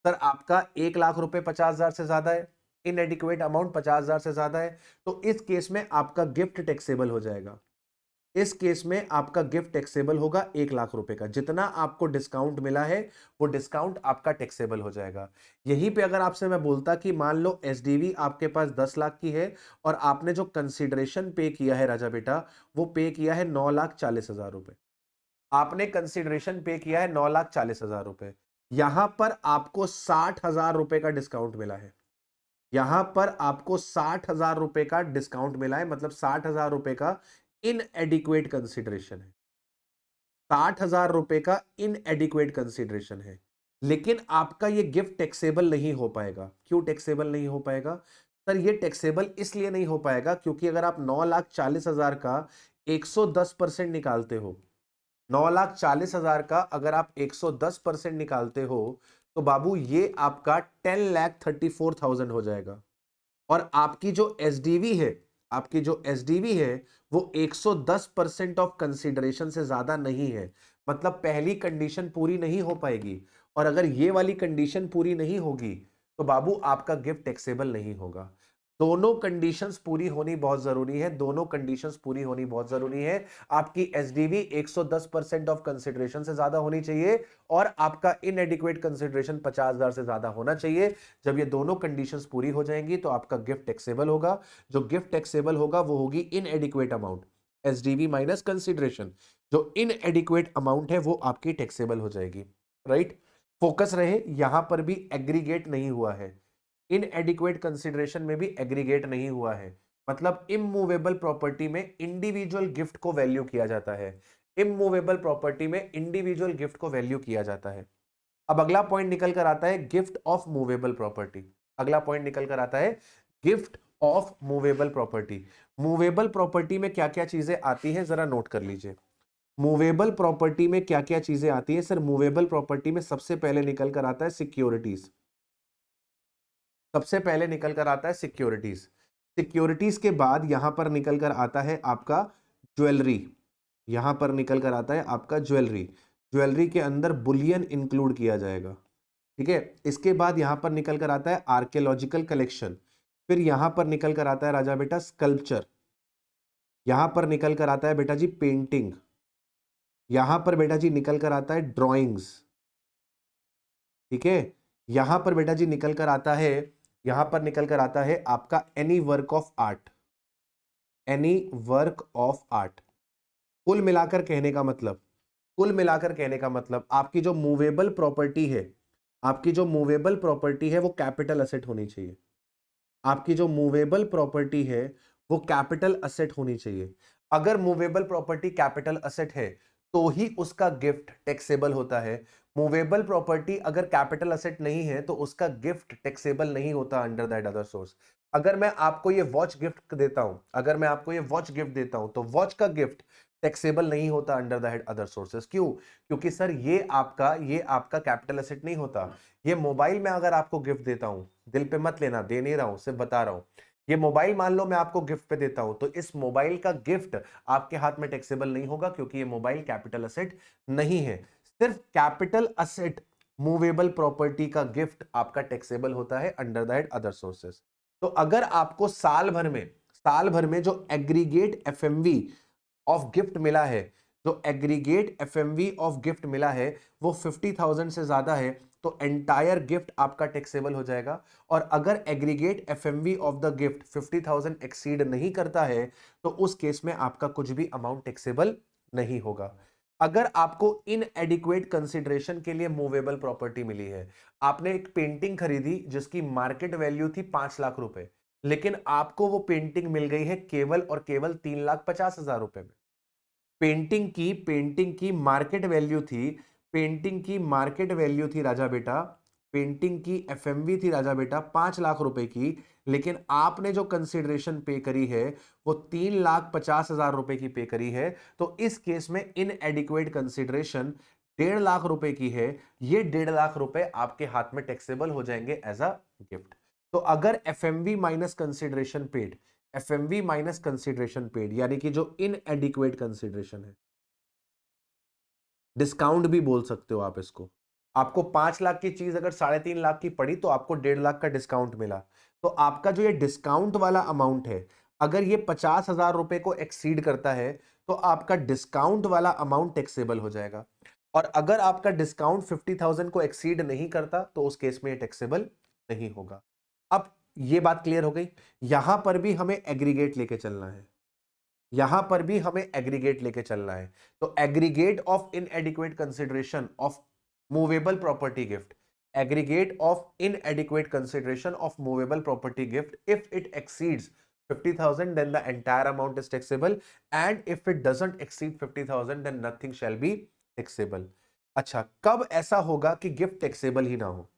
सर आपका 1 लाख रुपए 50,000 से ज्यादा है, इनएडिक्वेट अमाउंट 50,000 से ज्यादा है, तो इस केस में आपका गिफ्ट टैक्सेबल हो जाएगा। इस केस में आपका गिफ्ट टैक्सेबल होगा 1 लाख रुपए का। जितना आपको डिस्काउंट मिला है वो डिस्काउंट आपका टैक्सेबल हो जाएगा। यहीं पे अगर आपसे मैं बोलता कि मान लो एसडीवी आपके पास 10 लाख की है, और आपने जो कंसीडरेशन पे किया है राजा बेटा, वो पे किया है 9,40,000 रुपए। आपने कंसीडरेशन पे किया है 9,40,000 रुपए। यहां पर आपको 60,000 रुपए का डिस्काउंट मिला है। यहां पर आपको 60,000 रुपए का डिस्काउंट मिला है, मतलब 60,000 रुपए का इनएडिक्वेट कंसिडरेशन है। 60,000 रुपए का इनएडिक्वेट कंसिडरेशन है, लेकिन आपका ये गिफ्ट टैक्सेबल नहीं हो पाएगा। क्यों टैक्सेबल नहीं हो पाएगा? सर ये टैक्सेबल इसलिए नहीं हो पाएगा क्योंकि अगर आप 9,40,000 का 110% निकालते हो, 9,40,000 का अगर आप 110% निकालते हो, तो बाबू ये आपका 10,34,000 हो जाएगा। और आपकी जो एसडीवी है, आपकी जो एसडीवी है वो 110% ऑफ कंसीडरेशन से ज्यादा नहीं है, मतलब पहली कंडीशन पूरी नहीं हो पाएगी। और अगर ये वाली कंडीशन पूरी नहीं होगी तो बाबू आपका गिफ्ट टैक्सेबल नहीं होगा। दोनों कंडीशंस पूरी होनी बहुत जरूरी है, दोनों कंडीशंस पूरी होनी बहुत जरूरी है। आपकी एसडीवी 110% ऑफ कंसीडरेशन से ज्यादा होनी चाहिए, और आपका इनएडिक्वेट कंसीडरेशन 50,000 से ज्यादा होना चाहिए। जब ये दोनों कंडीशंस पूरी हो जाएंगी तो आपका गिफ्ट टैक्सेबल होगा। जो गिफ्ट टैक्सेबल होगा वो होगी इनएडिक्वेट अमाउंट, एसडीवी माइनस कंसीडरेशन। जो इनएडिक्वेट अमाउंट है वो आपकी टैक्सेबल हो जाएगी। राइट, फोकस रहे, यहां पर भी एग्रीगेट नहीं हुआ है, इनएडिक्वेट कंसीडरेशन में भी एग्रीगेट नहीं हुआ है। मतलब इमूवेबल प्रॉपर्टी में इंडिविजुअल गिफ्ट को वैल्यू किया जाता है, इमूवेबल प्रॉपर्टी में इंडिविजुअल गिफ्ट को वैल्यू किया जाता है। अब अगला पॉइंट निकल कर आता है गिफ्ट ऑफ मूवेबल प्रॉपर्टी। अगला पॉइंट निकल कर आता है gift of movable property. Movable property में क्या क्या चीजें आती हैं जरा नोट कर लीजिए। मूवेबल प्रॉपर्टी में क्या क्या चीजें आती है? सर मूवेबल प्रॉपर्टी में सबसे पहले निकल कर आता है सिक्योरिटीज। सबसे पहले निकल कर आता है सिक्योरिटीज। सिक्योरिटीज के बाद यहां पर निकल कर आता है आपका ज्वेलरी। यहां पर निकल कर आता है आपका ज्वेलरी। ज्वेलरी के अंदर बुलियन इंक्लूड किया जाएगा। ठीक है, इसके बाद यहां पर निकल कर आता है आर्कियोलॉजिकल कलेक्शन। फिर यहां पर निकल कर आता है राजा बेटा स्कल्पचर। यहां पर निकल कर आता है बेटा जी पेंटिंग। यहां पर बेटा जी निकल कर आता है ड्रॉइंग्स। ठीक है, यहां पर बेटा जी निकल कर आता है, यहां पर निकल कर आता है आपका any work of art. Any work of art. कुल मिलाकर कहने का मतलब, कुल मिलाकर कहने का मतलब आपकी जो मूवेबल प्रॉपर्टी है, आपकी जो मूवेबल प्रॉपर्टी है वो कैपिटल असेट होनी चाहिए। आपकी जो मूवेबल प्रॉपर्टी है वो कैपिटल असेट होनी चाहिए। अगर मूवेबल प्रॉपर्टी कैपिटल असेट है तो ही उसका गिफ्ट टैक्सेबल होता है। मूवेबल प्रॉपर्टी अगर कैपिटल असेट नहीं है तो उसका गिफ्ट टैक्सेबल नहीं होता अंडर दैट अदर सोर्स। अगर मैं आपको ये वॉच गिफ्ट देता हूं, अगर मैं आपको ये वॉच गिफ्ट देता हूं तो वॉच का गिफ्ट टैक्सेबल नहीं होता अंडर द अदर सोर्सेस। क्यों? क्योंकि सर ये आपका कैपिटल असेट नहीं होता। ये मोबाइल मैं अगर आपको गिफ्ट देता हूं, दिल पे मत लेना, दे नहीं रहा हूं, सिर्फ बता रहा हूं। ये मोबाइल मान लो मैं आपको गिफ्ट पे देता हूं, तो इस मोबाइल का गिफ्ट आपके हाथ में टैक्सेबल नहीं होगा क्योंकि ये मोबाइल कैपिटल असेट नहीं है। सिर्फ कैपिटल असेट मूवेबल प्रॉपर्टी का गिफ्ट आपका टैक्सेबल होता है अंडर द अदर सोर्सेस। तो अगर आपको साल भर में जो एग्रीगेट एफएमवी ऑफ गिफ्ट मिला है, जो एग्रीगेट एफएमवी ऑफ गिफ्ट मिला है वो 50,000 से ज्यादा है, तो एंटायर गिफ्ट आपका टैक्सेबल हो जाएगा। और अगर aggregate FMV of the gift 50,000 exceed नहीं करता है तो उस केस में आपका कुछ भी अमाउंट टैक्सेबल नहीं होगा। अगर आपको इनएडिक्वेट कंसिडरेशन के लिए मूवेबल प्रॉपर्टी मिली है, आपने एक पेंटिंग खरीदी जिसकी मार्केट वैल्यू थी 5 लाख रुपए, लेकिन आपको वो पेंटिंग मिल गई है केवल और केवल 3,50,000 रुपए में। पेंटिंग की मार्केट वैल्यू थी राजा बेटा, पेंटिंग की एफएमवी थी राजा बेटा 5 लाख रुपए की, लेकिन आपने जो कंसिडरेशन पे करी है वो 3,50,000 रुपए की पे करी है। तो इस केस में इनएडिक्वेट कंसिडरेशन 1.5 लाख रुपए की है। ये 1.5 लाख रुपए आपके हाथ में टैक्सेबल हो जाएंगे एज अ गिफ्ट। तो अगर एफएमवी माइनस कंसिडरेशन पेड यानी कि जो इनएडिक्वेट कंसिडरेशन है, डिस्काउंट भी बोल सकते हो आप इसको। आपको 5 लाख की चीज अगर 3.5 लाख की पड़ी तो आपको 1.5 लाख का डिस्काउंट मिला, तो आपका जो ये डिस्काउंट वाला अमाउंट है, अगर ये 50,000 रुपए को एक्सीड करता है तो आपका डिस्काउंट वाला अमाउंट टैक्सेबल हो जाएगा। और अगर आपका डिस्काउंट 50,000 को एक्सीड नहीं करता तो उस केस में ये टैक्सेबल नहीं होगा। अब ये बात क्लियर हो गई। यहां पर भी हमें एग्रीगेट लेके चलना है, यहां पर भी हमें एग्रीगेट लेके चलना है। तो aggregate of इनएडिक्वेट consideration of movable property gift, aggregate of इनएडिक्वेट consideration of movable property gift, if it exceeds 50,000 then the entire amount is taxable, and if it doesn't exceed 50,000 then nothing shall be taxable। अच्छा, कब ऐसा होगा कि gift taxable ही ना हो?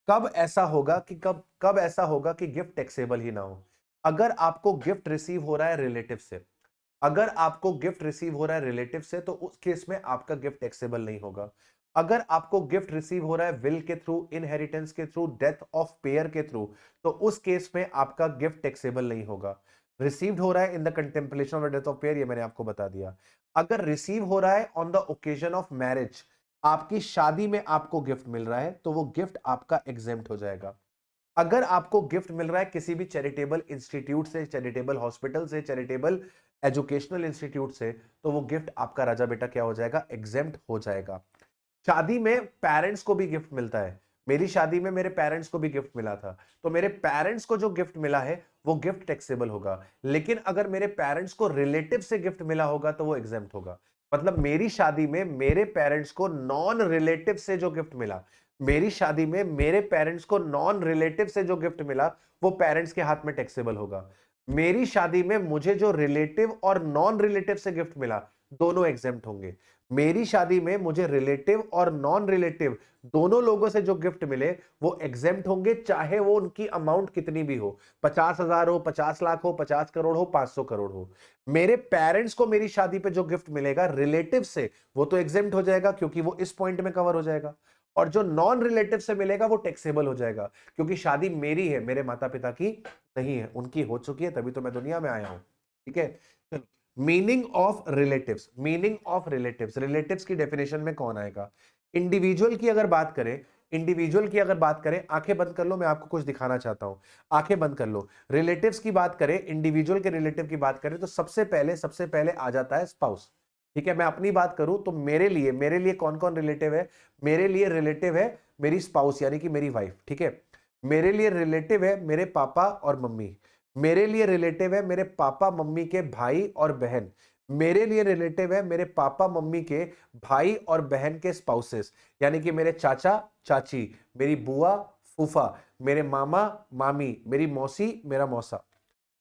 कब ऐसा होगा कि कब ऐसा होगा कि गिफ्ट टैक्सेबल ही ना हो? अगर आपको गिफ्ट रिसीव हो रहा है रिलेटिव से, अगर आपको गिफ्ट रिसीव हो रहा है रिलेटिव से तो उस केस में आपका गिफ्ट टैक्सेबल नहीं होगा। अगर आपको गिफ्ट रिसीव हो रहा है विल के थ्रू, इनहेरिटेंस के थ्रू, डेथ ऑफ पेयर के थ्रू, तो उस केस में आपका गिफ्ट टैक्सेबल नहीं होगा। रिसीव्ड हो रहा है in the contemplation of death of pair, ये मैंने आपको बता दिया। अगर रिसीव हो रहा है on the occasion of marriage, आपकी शादी में आपको गिफ्ट मिल रहा है तो वो गिफ्ट आपका एग्जेम्प्ट हो जाएगा। अगर आपको गिफ्ट मिल रहा है किसी भी चैरिटेबल इंस्टीट्यूट से, चैरिटेबल हॉस्पिटल से, चैरिटेबल एजुकेशनल इंस्टीट्यूट से, तो वो गिफ्ट आपका राजा बेटा क्या हो जाएगा? एग्जेम्प्ट हो जाएगा। शादी में पेरेंट्स को भी गिफ्ट मिलता है। मेरी शादी में मेरे पेरेंट्स को भी गिफ्ट मिला था, तो मेरे पेरेंट्स को जो गिफ्ट मिला है वो गिफ्ट टैक्सेबल होगा। लेकिन अगर मेरे पेरेंट्स को रिलेटिव से गिफ्ट मिला होगा तो वो एग्जेम्प्ट होगा। मतलब मेरी शादी में मेरे पेरेंट्स को नॉन रिलेटिव से जो गिफ्ट मिला, मेरी शादी में मेरे पेरेंट्स को नॉन रिलेटिव से जो गिफ्ट मिला वो पेरेंट्स के हाथ में टैक्सेबल होगा। मेरी शादी में मुझे जो रिलेटिव और नॉन रिलेटिव से गिफ्ट मिला दोनों एग्जेम्प्ट होंगे। मेरी शादी में मुझे रिलेटिव और नॉन रिलेटिव दोनों लोगों से जो गिफ्ट मिले वो एग्जेम्प्ट होंगे, चाहे वो उनकी अमाउंट कितनी भी हो, 50,000 हो, 50 लाख हो, 50 करोड़ हो, 500 करोड़ हो। मेरे पेरेंट्स को मेरी शादी पे जो गिफ्ट मिलेगा रिलेटिव से वो तो एग्जेम्प्ट हो जाएगा क्योंकि वो इस पॉइंट में कवर हो जाएगा। और जो नॉन रिलेटिव से मिलेगा वो टैक्सेबल हो जाएगा क्योंकि शादी मेरी है, मेरे माता पिता की नहीं है, उनकी हो चुकी है तभी तो मैं दुनिया में आया हूं। ठीक है, meaning of relatives, meaning of relatives, relatives की डेफिनेशन में कौन आएगा? इंडिविजुअल की अगर बात करें, इंडिविजुअल की अगर बात करें, आंखें बंद कर लो, मैं आपको कुछ दिखाना चाहता हूं। आंखें बंद कर लो। रिलेटिव्स की बात करें, इंडिविजुअल के रिलेटिव की बात करें तो सबसे पहले आ जाता है स्पाउस। ठीक है, मैं अपनी बात करूं तो मेरे लिए कौन कौन रिलेटिव है? मेरे लिए रिलेटिव है मेरी स्पाउस यानी कि मेरी वाइफ। ठीक है, मेरे लिए रिलेटिव है मेरे पापा और मम्मी, मेरे लिए रिलेटिव है मेरे पापा मम्मी के भाई और बहन, मेरे लिए रिलेटिव है मेरे पापा मम्मी के भाई और बहन के स्पाउसेस यानी कि मेरे चाचा चाची, मेरी बुआ फूफा, मेरे मामा मामी, मेरी मौसी मेरा मौसा,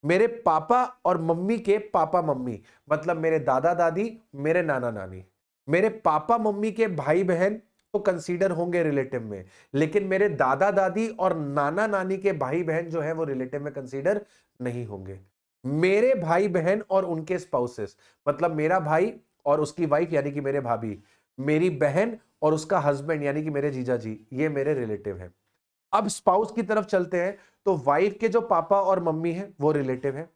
मेरे पापा और मम्मी के पापा मम्मी, मतलब मेरे दादा दादी, मेरे नाना नानी। मेरे पापा मम्मी के भाई बहन तो कंसीडर होंगे रिलेटिव में, लेकिन मेरे दादा दादी और नाना नानी के भाई बहन जो है वो रिलेटिव में कंसीडर नहीं होंगे। मेरे भाई बहन और उनके स्पाउसेस, मतलब मेरा भाई और उसकी वाइफ यानी कि मेरे भाभी, मेरी बहन और उसका हस्बैंड यानी कि मेरे जीजा जी, ये मेरे रिलेटिव हैं। अब स्पाउस की तरफ चलते हैं, तो वाइफ के जो पापा और मम्मी हैं वो रिलेटिव है,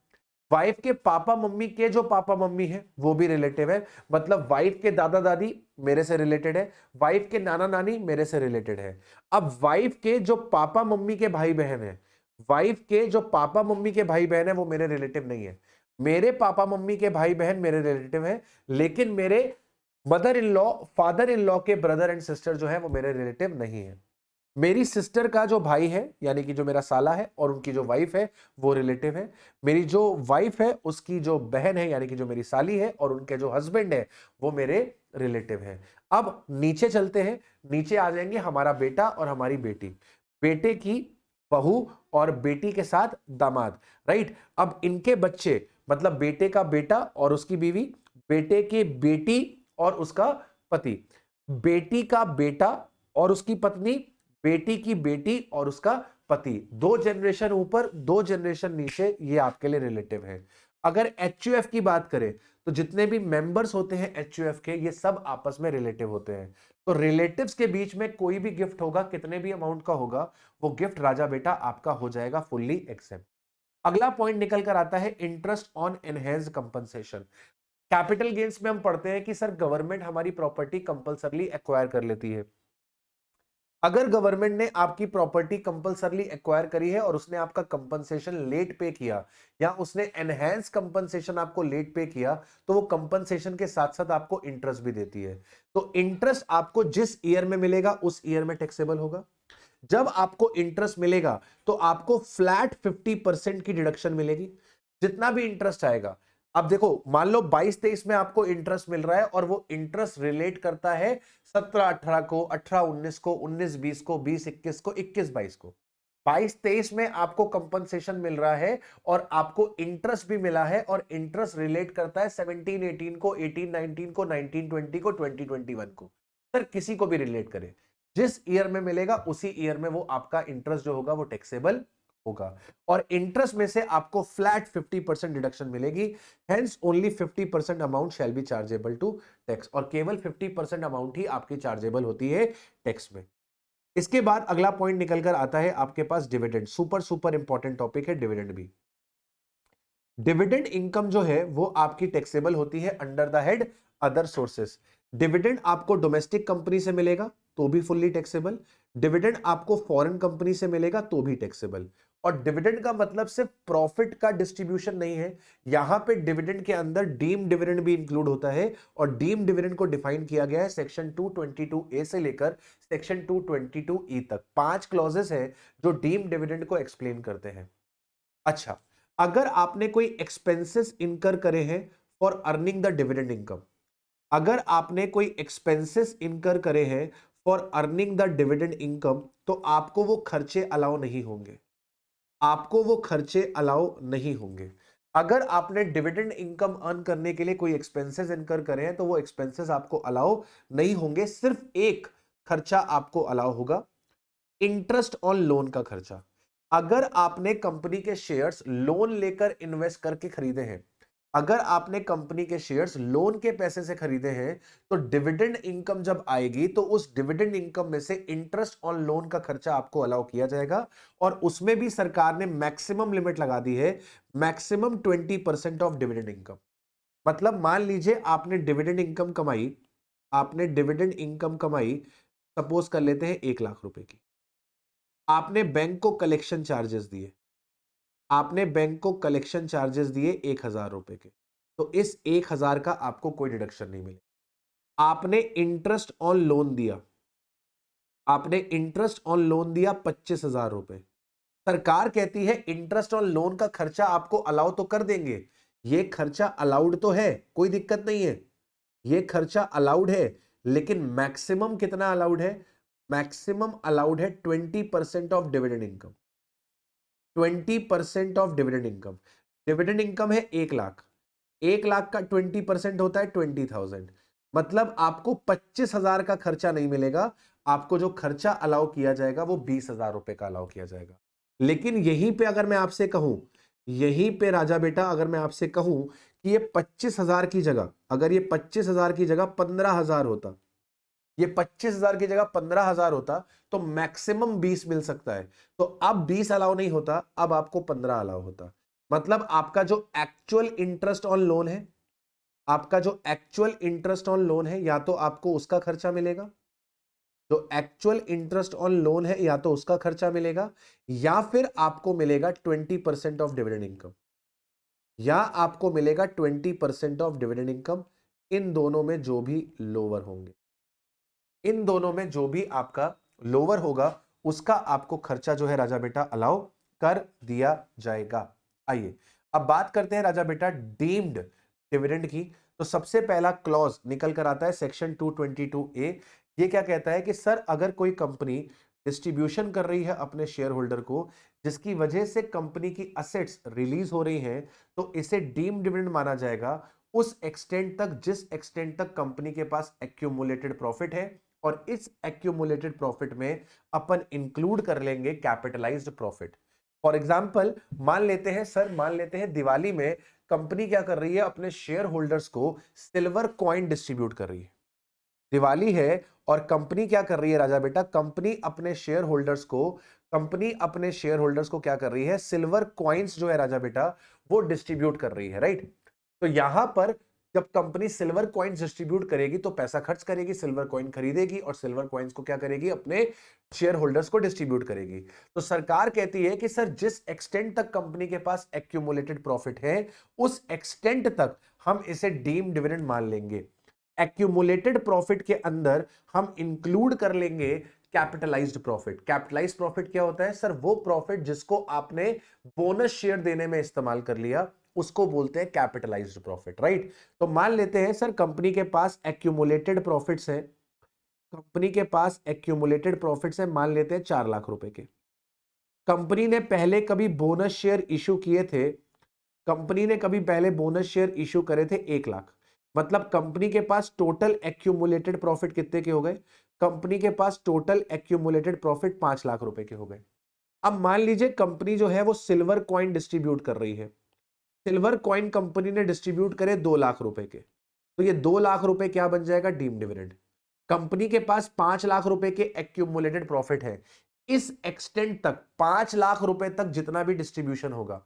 वाइफ के पापा मम्मी के जो पापा मम्मी है वो भी रिलेटिव है, मतलब वाइफ के दादा दादी मेरे से रिलेटेड है, वाइफ के नाना नानी मेरे से रिलेटेड है। अब वाइफ के जो पापा मम्मी के भाई बहन है, वाइफ के जो पापा मम्मी के भाई बहन है वो मेरे रिलेटिव नहीं है। मेरे पापा मम्मी के भाई बहन मेरे रिलेटिव है, लेकिन मेरे mother in law father in law के ब्रदर एंड सिस्टर जो है वो मेरे रिलेटिव नहीं है। मेरी सिस्टर का जो भाई है यानी कि जो मेरा साला है और उनकी जो वाइफ है वो रिलेटिव है। मेरी जो वाइफ है उसकी जो बहन है यानी कि जो मेरी साली है और उनके जो हस्बैंड है वो मेरे रिलेटिव है। अब नीचे चलते हैं, नीचे आ जाएंगे हमारा बेटा और हमारी बेटी, बेटे की बहू और बेटी के साथ दामाद, राइट। अब इनके बच्चे, मतलब बेटे का बेटा और उसकी बीवी, बेटे की बेटी और उसका पति, बेटी का बेटा और उसकी पत्नी, बेटी की बेटी और उसका पति, 2 जनरेशन ऊपर 2 जनरेशन नीचे, ये आपके लिए रिलेटिव है। अगर एचयूएफ की बात करें तो जितने भी मेंबर्स होते हैं एचयूएफ के, ये सब आपस में रिलेटिव होते हैं। तो रिलेटिव्स के बीच में कोई भी गिफ्ट होगा, कितने भी अमाउंट का होगा, वो गिफ्ट राजा बेटा आपका हो जाएगा फुल्ली एक्सेप्ट। अगला पॉइंट निकल कर आता है interest on enhanced compensation. Capital gains में हम पढ़ते हैं कि सर गवर्नमेंट हमारी प्रॉपर्टी कंपल्सरली एक्वायर कर लेती है। अगर गवर्नमेंट ने आपकी प्रॉपर्टी कंपल्सरली एक्वायर करी है और उसने आपका कंपनसेशन लेट पे किया या उसने एनहेंस कंपनसेशन आपको लेट पे किया, तो वो कंपनसेशन के साथ साथ आपको इंटरेस्ट भी देती है। तो इंटरेस्ट आपको जिस ईयर में मिलेगा उस ईयर में टैक्सेबल होगा। जब आपको इंटरेस्ट मिलेगा तो आपको फ्लैट 50% की डिडक्शन मिलेगी, जितना भी इंटरेस्ट आएगा। अब देखो, मान लो 22-23 में आपको इंटरेस्ट मिल रहा है और वो इंटरेस्ट रिलेट करता है 17-18 को, 18-19 को, 19-20 को, 20-21 को, 21-22 को। 22-23 में आपको कंपनसेशन मिल रहा है और आपको इंटरेस्ट भी मिला है, और इंटरेस्ट रिलेट करता है 17-18 को, 18-19 को, 19-20 को, 20-21 को। सर किसी को भी रिलेट करे, जिस ईयर में मिलेगा उसी ईयर में वो आपका इंटरेस्ट जो होगा वो टैक्सेबल होगा। और इंटरेस्ट में से आपको फ्लैट 50% डिडक्शन मिलेगी, hence only 50% amount shall be chargeable to tax, और केवल 50% अमाउंट ही आपकी चार्जेबल होती है टैक्स में। इसके बाद अगला पॉइंट निकल कर आता है आपके पास dividend. Super super important topic है डिविडेंड भी। डिविडेंड इनकम जो है वो आपकी टैक्सेबल होती है under the head other sources. Dividend आपको डोमेस्टिक कंपनी से मिलेगा तो भी फुल्ली टैक्सेबल, डिविडेंड आपको फॉरेन कंपनी से मिलेगा तो भी टैक्सेबल। और डिविडेंड का मतलब सिर्फ प्रॉफिट का डिस्ट्रीब्यूशन नहीं है, यहां पे डिविडेंड के अंदर डीम डिविडेंड भी इंक्लूड होता है, और डीम डिविडेंड को डिफाइन किया गया है सेक्शन 222 ए से लेकर सेक्शन 222 ई तक। 5 क्लॉजेस है जो डीम डिविडेंड को एक्सप्लेन करते हैं। अच्छा, अगर आपने कोई एक्सपेंसेस इनकर करे हैं for earning the dividend income, अगर आपने कोई एक्सपेंसेस इनकर करे हैं for earning the dividend income, तो आपको वो खर्चे अलाउ नहीं होंगे, आपको वो खर्चे अलाउ नहीं होंगे। अगर आपने डिविडेंड इनकम अर्न करने के लिए कोई एक्सपेंसेस इनकर करे हैं तो वो एक्सपेंसेस आपको अलाउ नहीं होंगे। सिर्फ एक खर्चा आपको अलाउ होगा, इंटरेस्ट ऑन लोन का खर्चा। अगर आपने कंपनी के शेयर्स लोन लेकर इन्वेस्ट करके खरीदे हैं, अगर आपने कंपनी के शेयर्स लोन के पैसे से खरीदे हैं, तो डिविडेंड इनकम जब आएगी तो उस डिविडेंड इनकम में से इंटरेस्ट ऑन लोन का खर्चा आपको अलाउ किया जाएगा, और उसमें भी सरकार ने मैक्सिमम लिमिट लगा दी है, मैक्सिमम 20% ऑफ डिविडेंड इनकम। मतलब मान लीजिए आपने डिविडेंड इनकम कमाई, आपने डिविडेंड इनकम कमाई, सपोज कर लेते हैं 1 लाख रुपए की, आपने बैंक को कलेक्शन चार्जेस दिए, आपने बैंक को कलेक्शन चार्जेस दिए 1,000 रुपए के, तो इस 1,000 का आपको कोई डिडक्शन नहीं मिले। आपने इंटरेस्ट ऑन लोन दिया, आपने इंटरेस्ट ऑन लोन दिया 25,000 रुपए, सरकार कहती है इंटरेस्ट ऑन लोन का खर्चा आपको अलाउ तो कर देंगे, ये खर्चा अलाउड तो है, कोई दिक्कत नहीं है, ये खर्चा अलाउड है, लेकिन मैक्सिमम कितना अलाउड है, मैक्सिमम अलाउड है 20% of dividend income, 20% of dividend income. Dividend income है 1 लाख, 1 लाख का 20% होता है 20,000, मतलब आपको 25,000 का खर्चा नहीं मिलेगा, आपको जो खर्चा अलाउ किया जाएगा वो 20,000 रुपए का अलाउ किया जाएगा। लेकिन यहीं पे अगर मैं आपसे कहूं, यहीं पे राजा बेटा अगर मैं आपसे कहूं कि ये 25,000 की जगह, अगर ये 25,000 की जगह 15,000 होता, ये 25,000 की जगह 15,000 होता, तो मैक्सिमम 20 मिल सकता है। तो अब 20 अलाउ नहीं होता, अब आपको 15 अलाउ होता। मतलब आपका जो एक्चुअल इंटरेस्ट ऑन लोन है, आपका जो एक्चुअल इंटरेस्ट ऑन लोन है, या तो आपको उसका खर्चा मिलेगा, जो एक्चुअल इंटरेस्ट ऑन लोन है या तो उसका खर्चा मिलेगा, या फिर आपको मिलेगा 20% ऑफ डिविडेंड इनकम, या आपको मिलेगा 20% ऑफ डिविडेंड इनकम। इन दोनों में जो भी लोअर होंगे, इन दोनों में जो भी आपका लोअर होगा, उसका आपको खर्चा जो है राजा बेटा अलाउ कर दिया जाएगा। आइए अब बात करते हैं राजा बेटा डीम्ड डिविडेंड की। तो सबसे पहला क्लॉज निकल कर आता है सेक्शन 222A। ये क्या कहता है कि सर अगर कोई कंपनी डिस्ट्रीब्यूशन कर रही है अपने शेयर होल्डर को, जिसकी वजह से कंपनी की असेट्स रिलीज हो रही हैं, तो इसे डीम्ड डिविडेंड माना जाएगा उस एक्सटेंट तक जिस एक्सटेंट तक कंपनी के पास एक्यूमुलेटेड प्रॉफिट है, और इस एक्यूमुलेटेड प्रॉफिट में अपन इंक्लूड कर लेंगे कैपिटलाइज्ड प्रॉफिट। फॉर एग्जांपल मान लेते हैं सर, मान लेते हैं दिवाली में कंपनी क्या कर रही है, अपने शेयर होल्डर्स को सिल्वर कॉइन डिस्ट्रीब्यूट कर रही है। दिवाली है और कंपनी क्या कर रही है राजा बेटा, कंपनी अपने शेयर होल्डर्स को, कंपनी अपने शेयर होल्डर्स को क्या कर रही है, सिल्वर कॉइन्स जो है राजा बेटा वो डिस्ट्रीब्यूट कर रही है, राइट। तो यहां पर जब कंपनी सिल्वर कॉइन्स डिस्ट्रीब्यूट करेगी तो पैसा खर्च करेगी, सिल्वर कॉइन खरीदेगी और सिल्वर कॉइन्स को क्या करेगी, अपने शेयर होल्डर्स को डिस्ट्रीब्यूट करेगी। तो सरकार कहती है कि सर जिस एक्सटेंट तक कंपनी के पास एक्यूमुलेटेड प्रॉफिट है, उस एक्सटेंट तक हम इसे डीम्ड डिविडेंड मान लेंगे। एक्यूमुलेटेड प्रॉफिट के अंदर हम इंक्लूड कर लेंगे कैपिटलाइज्ड प्रॉफिट। कैपिटलाइज्ड प्रॉफिट क्या होता है सर, वो प्रॉफिट जिसको आपने बोनस शेयर देने में इस्तेमाल कर लिया, उसको बोलते हैं कैपिटलाइज्ड प्रॉफिट, राइट। तो मान लेते हैं सर कंपनी के पास एक्यूमुलेटेड प्रॉफिट्स हैं, कंपनी के पास एक्यूमुलेटेड प्रॉफिट्स हैं, मान लेते हैं 4 लाख रुपए के। कंपनी ने पहले कभी बोनस शेयर इशू किए थे, कंपनी ने कभी पहले बोनस शेयर इशू करे थे 1 लाख। मतलब कंपनी के पास टोटल एक्यूमुलेटेड प्रॉफिट कितने के हो गए, कंपनी के पास टोटल एक्यूमुलेटेड प्रॉफिट 5 लाख रुपए के हो गए। अब मान लीजिए कंपनी जो है वो सिल्वर कॉइन डिस्ट्रीब्यूट कर रही है, सिल्वर कॉइन कंपनी ने डिस्ट्रीब्यूट करे 2 लाख रुपए के, तो ये 2 लाख रुपए क्या बन जाएगा, डीम्ड डिविडेंड। कंपनी के पास 5 लाख रुपए के एक्यूमुलेटेड प्रॉफिट है, इस एक्सटेंट तक 5 लाख रुपए तक जितना भी डिस्ट्रीब्यूशन होगा,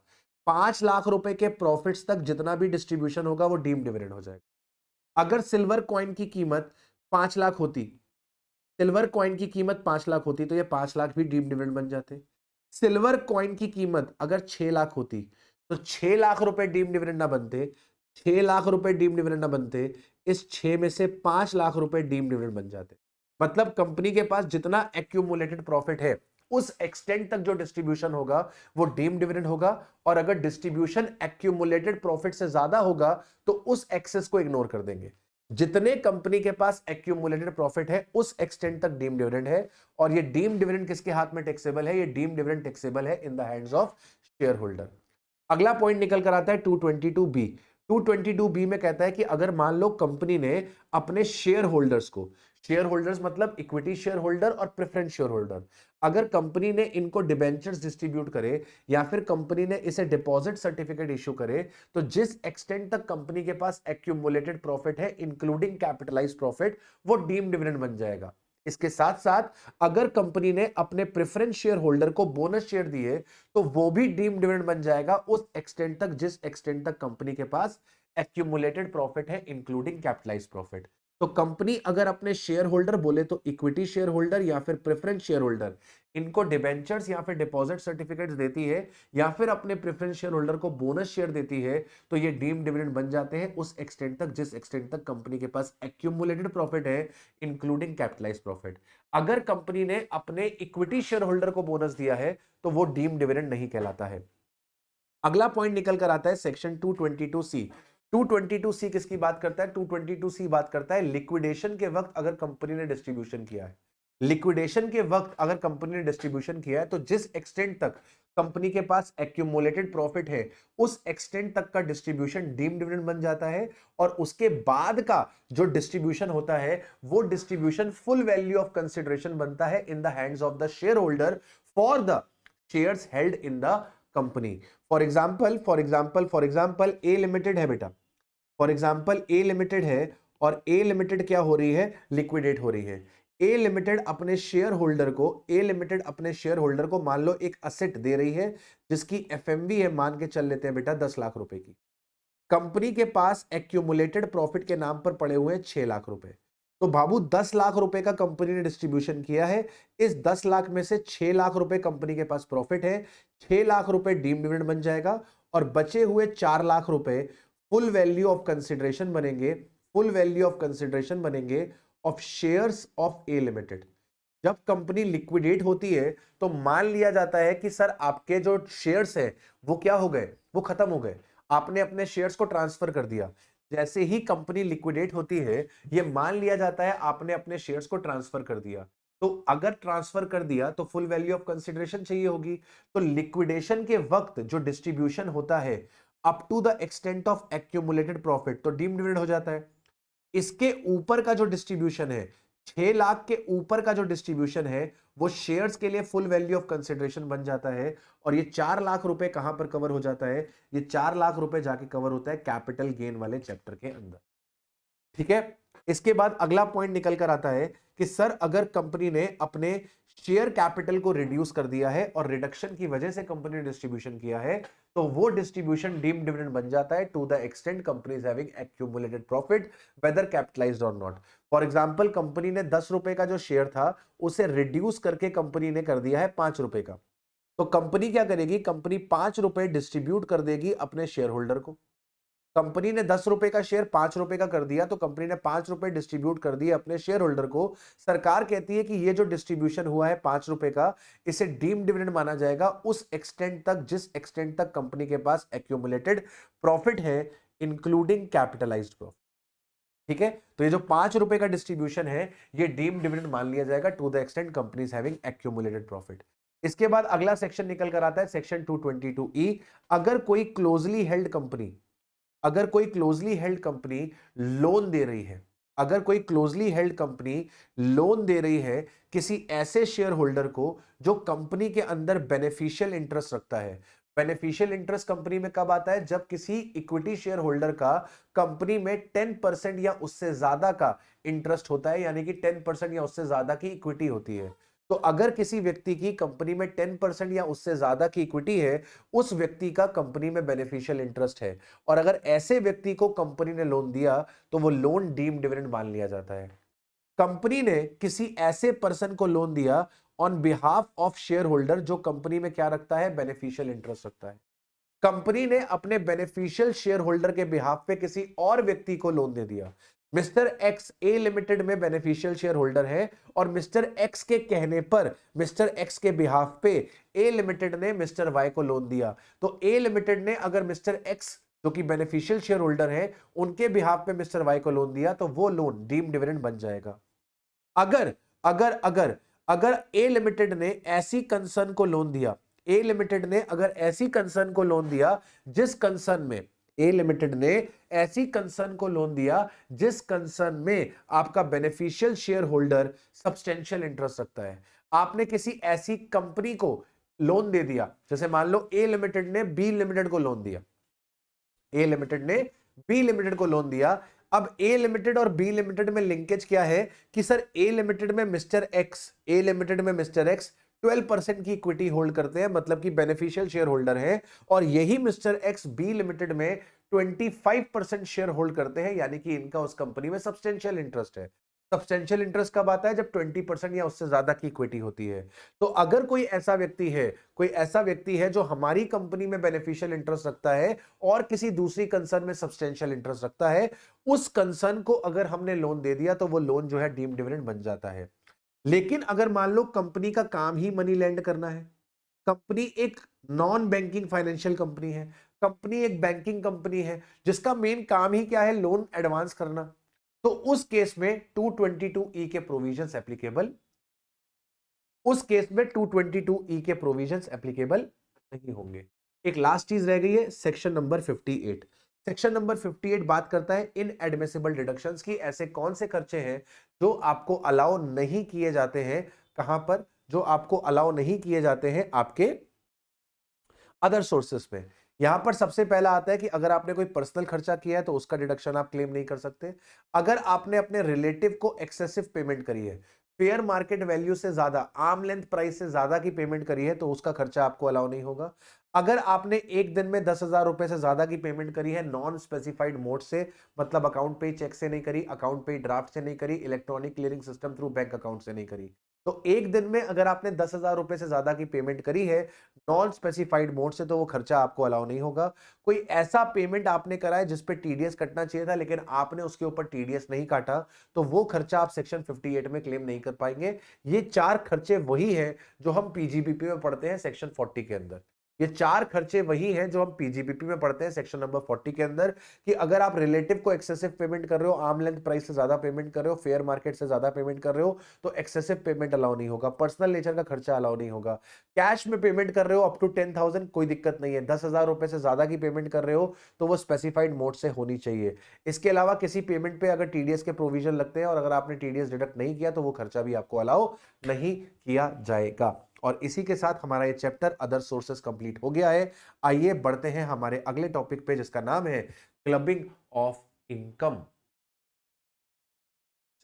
5 लाख रुपए के प्रॉफिट्स तक जितना भी डिस्ट्रीब्यूशन होगा वो डीम्ड डिविडेंड हो जाएगा। अगर सिल्वर कॉइन की कीमत 5 लाख होती, सिल्वर कॉइन की कीमत 5 लाख होती, तो ये 5 लाख भी डीम्ड डिविडेंड बन जाते। सिल्वर कॉइन की कीमत अगर 6 लाख होती, तो 6 लाख रुपए डीम्ड डिविडेंड ना बनते, 6 लाख रुपए डीम्ड डिविडेंड ना बनते, इस 6 में से 5 लाख रुपए डीम्ड डिविडेंड बन जाते। मतलब कंपनी के पास जितना एक्यूमुलेटेड प्रॉफिट है, उस एक्सटेंट तक जो डिस्ट्रीब्यूशन होगा वो डीम्ड डिविडेंड होगा। और अगर डिस्ट्रीब्यूशन एक्यूमुलेटेड प्रॉफिट से ज्यादा होगा तो उस एक्सेस को इग्नोर कर देंगे। जितने कंपनी के पास एक्यूमुलेटेड प्रॉफिट है उस एक्सटेंट तक डीम्ड डिविडेंड है। और ये डीम्ड डिविडेंड किसके हाथ में टैक्सेबल है, ये डीम्ड डिविडेंड टैक्सेबल है इन the hands of share holder. अगला पॉइंट निकल कर आता है 222B। 222B में कहता है कि अगर मान लो कंपनी ने अपने शेयर होल्डर्स को, शेयर होल्डर्स मतलब इक्विटी शेयर होल्डर और प्रेफरेंस शेयर होल्डर, अगर कंपनी ने इनको डिबेंचर्स डिस्ट्रीब्यूट करे या फिर कंपनी ने इसे डिपॉजिट सर्टिफिकेट इशू करे, तो जिस एक्सटेंट तक कंपनी के पास एक्यूमुलेटेड प्रॉफिट है इंक्लूडिंग कैपिटलाइज्ड प्रॉफिट, वो डीम्ड डिविडेंड बन जाएगा। इसके साथ साथ अगर कंपनी ने अपने प्रेफरेंस शेयर होल्डर को बोनस शेयर दिए, तो वो भी डीम्ड डिविडेंड बन जाएगा उस एक्सटेंट तक जिस एक्सटेंट तक कंपनी के पास एक्यूमुलेटेड प्रॉफिट है इंक्लूडिंग कैपिटलाइज्ड प्रॉफिट। तो कंपनी अगर अपने शेयर होल्डर बोले तो इक्विटी शेयर होल्डर या फिर प्रेफरेंस शेयर होल्डर, इनको डिबेंचर्स या फिर डिपॉजिट सर्टिफिकेट्स देती है या फिर अपने प्रेफरेंस शेयर होल्डर को बोनस शेयर देती है, तो ये डीम्ड डिविडेंड बन जाते हैं उस एक्सटेंट तक जिस एक्सटेंट तक कंपनी के पास एक्यूमुलेटेड प्रॉफिट है इंक्लूडिंग कैपिटलाइज्ड प्रॉफिट। अगर कंपनी ने अपने इक्विटी शेयर होल्डर को बोनस दिया है तो वो डीम्ड डिविडेंड नहीं कहलाता है। अगला पॉइंट निकल कर आता है सेक्शन 222C। 222C किसकी बात करता है, 222C बात करता है लिक्विडेशन के वक्त अगर कंपनी ने डिस्ट्रीब्यूशन किया है, लिक्विडेशन के वक्त अगर कंपनी ने डिस्ट्रीब्यूशन किया है, तो जिस एक्सटेंट तक कंपनी के पास एक्यूमुलेटेड प्रॉफिट है, उस एक्सटेंट तक का डिस्ट्रीब्यूशन डीम्ड डिविडेंड बन जाता है, और उसके बाद का जो डिस्ट्रीब्यूशन होता है वो distribution full value of consideration बनता है इन the hands of the share holder for the shares held in the company. For example A limited है बेटा, फॉर एग्जाम्पल ए लिमिटेड है, और ए लिमिटेड क्या हो रही है, लिक्विडेट हो रही है। ए लिमिटेड अपने शेयर होल्डर को, ए लिमिटेड अपने शेयर होल्डर को मान लो एक असेट दे रही है जिसकी एफएमवी है, मान के चल लेते हैं बेटा 10 लाख रुपए की। कंपनी के पास एक्यूमुलेटेड प्रॉफिट के नाम पर पड़े हुए हैं 6 लाख रुपए। तो बाबू 10 लाख रुपए का कंपनी ने डिस्ट्रीब्यूशन किया है, इस 10 लाख में से 6 लाख रुपए कंपनी के पास प्रॉफिट है, 6 लाख रुपए डीम्ड डिविडेंड बन जाएगा, और बचे हुए 4 लाख रुपए फुल वैल्यू ऑफ कंसिडरेशन बनेंगे, फुल वैल्यू ऑफ कंसिडरेशन बनेंगे of shares of A limited. जब कंपनी लिक्विडेट होती है तो मान लिया जाता है कि सर आपके जो शेयर्स है वो क्या हो गए, वो खत्म हो गए, आपने अपने शेयर्स को ट्रांसफर कर दिया। जैसे ही कंपनी लिक्विडेट होती है, ये मान लिया जाता है आपने अपने शेयर्स को ट्रांसफर कर दिया। तो अगर ट्रांसफर कर दिया तो फुल वैल्यू ऑफ कंसिडरेशन चाहिए होगी। तो लिक्विडेशन के वक्त जो डिस्ट्रीब्यूशन होता है up to the extent of accumulated profit, तो डीम्ड डिविडेंड हो जाता है। इसके ऊपर का जो डिस्ट्रीब्यूशन है, 6 लाख के ऊपर का जो डिस्ट्रीब्यूशन है, वो शेयर्स के लिए फुल वैल्यू ऑफ कंसिडरेशन बन जाता है। और ये 4 लाख रुपए कहां पर कवर हो जाता है, ये 4 लाख रुपए जाके कवर होता है कैपिटल गेन वाले चैप्टर के अंदर। ठीक है, इसके बाद अगला पॉइंट निकल कर आता है कि सर अगर कंपनी ने अपने शेयर कैपिटल को रिड्यूस कर दिया है और रिडक्शन की वजह से कंपनी ने डिस्ट्रीब्यूशन किया है, तो वो डिस्ट्रीब्यूशन डीम्ड डिविडेंड बन जाता है to the extent company is having accumulated profit whether capitalized और नॉट। फॉर एग्जांपल कंपनी ने 10 रुपए का जो शेयर था उसे रिड्यूस करके कंपनी ने कर दिया है 5 रुपए का। तो कंपनी क्या करेगी, कंपनी 5 रुपए डिस्ट्रीब्यूट कर देगी अपने शेयर होल्डर को। कंपनी ने 10 रुपए का शेयर 5 रुपए का कर दिया, तो कंपनी ने 5 रुपए डिस्ट्रीब्यूट कर दिए अपने शेयर होल्डर को। सरकार कहती है कि ये जो डिस्ट्रीब्यूशन हुआ है 5 रुपए का, इसे डीम्ड डिविडेंड माना जाएगा उस एक्सटेंट तक जिस एक्सटेंट तक कंपनी के पास एक्यूमुलेटेड प्रॉफिट है, इंक्लूडिंग कैपिटलाइज्ड प्रॉफिट। ठीक है, तो ये जो 5 रुपए का डिस्ट्रीब्यूशन है ये डीम्ड डिविडेंड मान लिया जाएगा to the extent company is having accumulated profit. इसके बाद अगला सेक्शन निकल कर आता है सेक्शन 222E। अगर कोई क्लोजली हेल्ड कंपनी, अगर कोई क्लोजली हेल्ड कंपनी लोन दे रही है, अगर कोई क्लोजली हेल्ड कंपनी लोन दे रही है किसी ऐसे शेयर होल्डर को जो कंपनी के अंदर बेनिफिशियल इंटरेस्ट रखता है। बेनिफिशियल इंटरेस्ट कंपनी में कब आता है, जब किसी इक्विटी शेयर होल्डर का कंपनी में 10% या उससे ज्यादा का इंटरेस्ट होता है, यानी कि 10% या उससे ज्यादा की इक्विटी होती है। तो अगर किसी व्यक्ति की कंपनी में 10% या उससे ज्यादा की इक्विटी है, उस व्यक्ति का कंपनी में बेनिफिशियल इंटरेस्ट है, और अगर ऐसे व्यक्ति को कंपनी ने लोन दिया तो वो लोन डीम्ड डिविडेंड मान लिया जाता है। कंपनी ने किसी ऐसे पर्सन को लोन दिया on behalf of share holder जो कंपनी में क्या रखता है, बेनिफिशियल इंटरेस्ट रखता है। कंपनी ने अपने बेनिफिशियल शेयर होल्डर के बिहाफ पे किसी और व्यक्ति को लोन दे दिया। मिस्टर एक्स ए लिमिटेड में बेनिफिशियल शेयर होल्डर है, और मिस्टर एक्स के कहने पर मिस्टर एक्स के बिहाफ पे ए लिमिटेड ने मिस्टर वाई को लोन दिया। तो ए लिमिटेड ने अगर मिस्टर एक्स जो कि बेनिफिशियल शेयर होल्डर है उनके बिहाफ पे मिस्टर वाई को लोन दिया, तो वो लोन डीम्ड डिविडेंड बन जाएगा। अगर अगर अगर अगर ए लिमिटेड ने ऐसी कंसर्न को लोन दिया, ए लिमिटेड ने अगर ऐसी कंसर्न को लोन दिया जिस कंसर्न में, ए लिमिटेड ने ऐसी कंसर्न को लोन दिया जिस कंसर्न में आपका beneficial share holder substantial interest रखता है। आपने किसी ऐसी कंपनी को लोन दे दिया, जैसे मान लो ए लिमिटेड ने बी लिमिटेड को लोन दिया, ए लिमिटेड ने बी लिमिटेड को लोन दिया। अब ए लिमिटेड और बी लिमिटेड में लिंकेज क्या है कि सर ए लिमिटेड में मिस्टर एक्स, ए लिमिटेड में मिस्टर एक्स 12% की इक्विटी होल्ड करते हैं, मतलब कि बेनिफिशियल शेयर होल्डर है, और यही मिस्टर एक्स बी लिमिटेड में 25% शेयर होल्ड करते हैं, यानी कि इनका उस कंपनी में सब्सटेंशियल इंटरेस्ट है। सब्सटेंशियल इंटरेस्ट कब आता है, जब 20% या उससे ज्यादा की इक्विटी होती है। तो अगर कोई ऐसा व्यक्ति है, कोई ऐसा व्यक्ति है जो हमारी कंपनी में बेनिफिशियल इंटरेस्ट रखता है और किसी दूसरी कंसर्न में सब्सटेंशियल इंटरेस्ट रखता है, उस कंसर्न को अगर हमने लोन दे दिया तो वो लोन जो है डीम्ड डिविडेंड बन जाता है। लेकिन अगर मान लो कंपनी का काम ही मनी लैंड करना है, कंपनी एक नॉन बैंकिंग फाइनेंशियल कंपनी है, कंपनी एक बैंकिंग कंपनी है जिसका मेन काम ही क्या है, लोन एडवांस करना, तो उस केस में 222E के प्रोविजंस एप्लीकेबल, उस केस में 222E के प्रोविजंस एप्लीकेबल नहीं होंगे। एक लास्ट चीज रह गई है, सेक्शन नंबर 58। सेक्शन नंबर 58 बात करता है इन एडमिसिबल डिडक्शंस की, ऐसे कौन से खर्चे हैं जो आपको अलाउ नहीं किए जाते हैं, कहां पर, जो आपको अलाउ नहीं किए जाते हैं आपके अदर सोर्सेस में। यहां पर सबसे पहला आता है कि अगर आपने कोई पर्सनल खर्चा किया है तो उसका डिडक्शन आप क्लेम नहीं कर सकते। अगर आपने अपने रिलेटिव को एक्सेसिव पेमेंट करी है, फेयर मार्केट वैल्यू से ज्यादा, आर्म लेंथ प्राइस से ज्यादा की पेमेंट करी है, तो उसका खर्चा आपको अलाउ नहीं होगा। अगर आपने एक दिन में 10,000 रुपए से ज्यादा की पेमेंट करी है नॉन स्पेसिफाइड मोड से, मतलब अकाउंट पे चेक से नहीं करी, अकाउंट पे ड्राफ्ट से नहीं करी, electronic clearing system through bank account से नहीं करी, तो एक दिन में अगर आपने 10,000 रुपए से ज्यादा की पेमेंट करी है नॉन स्पेसिफाइड मोड से, तो वो खर्चा आपको अलाउ नहीं होगा। कोई ऐसा पेमेंट आपने करा है जिस पे टीडीएस कटना चाहिए था लेकिन आपने उसके ऊपर टीडीएस नहीं काटा, तो वो खर्चा आप सेक्शन 58 में क्लेम नहीं कर पाएंगे। ये चार खर्चे वही हैं जो हम पीजीबीपी में पढ़ते हैं सेक्शन 40 के अंदर। ये चार खर्चे वही हैं जो हम पीजीबीपी में पढ़ते हैं सेक्शन नंबर 40 के अंदर, कि अगर आप रिलेटिव को एक्सेसिव पेमेंट कर रहे हो, आर्म लेंथ प्राइस से ज्यादा पेमेंट कर रहे हो, फेयर मार्केट से ज्यादा पेमेंट कर रहे हो, तो एक्सेसिव पेमेंट अलाउ नहीं होगा, पर्सनल नेचर का खर्चा अलाउ नहीं होगा। कैश में पेमेंट कर रहे हो अप टू 10,000 कोई दिक्कत नहीं है, 10,000 रुपए से ज्यादा की पेमेंट कर रहे हो तो वो स्पेसिफाइड मोड से होनी चाहिए। इसके अलावा किसी पेमेंट पे अगर टीडीएस के प्रोविजन लगते हैं और अगर आपने टीडीएस डिडक्ट नहीं किया तो वो खर्चा भी आपको अलाउ नहीं किया जाएगा। और इसी के साथ हमारा ये चैप्टर अदर सोर्सेस कंप्लीट हो गया है। आइए बढ़ते हैं हमारे अगले टॉपिक पे जिसका नाम है क्लबिंग ऑफ इनकम।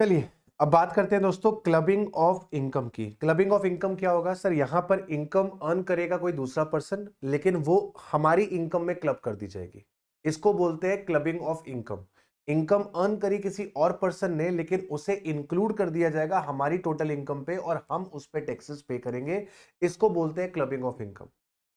चलिए अब बात करते हैं दोस्तों क्लबिंग ऑफ इनकम की। क्लबिंग ऑफ इनकम क्या होगा सर? यहां पर इनकम अर्न करेगा कोई दूसरा पर्सन लेकिन वो हमारी इनकम में क्लब कर दी जाएगी, इसको बोलते हैं clubbing of income. Income earn करी किसी और पर्सन ने लेकिन उसे इंक्लूड कर दिया जाएगा हमारी टोटल इनकम पे और हम उस पे टैक्सेस पे करेंगे, इसको बोलते हैं क्लबिंग ऑफ इनकम।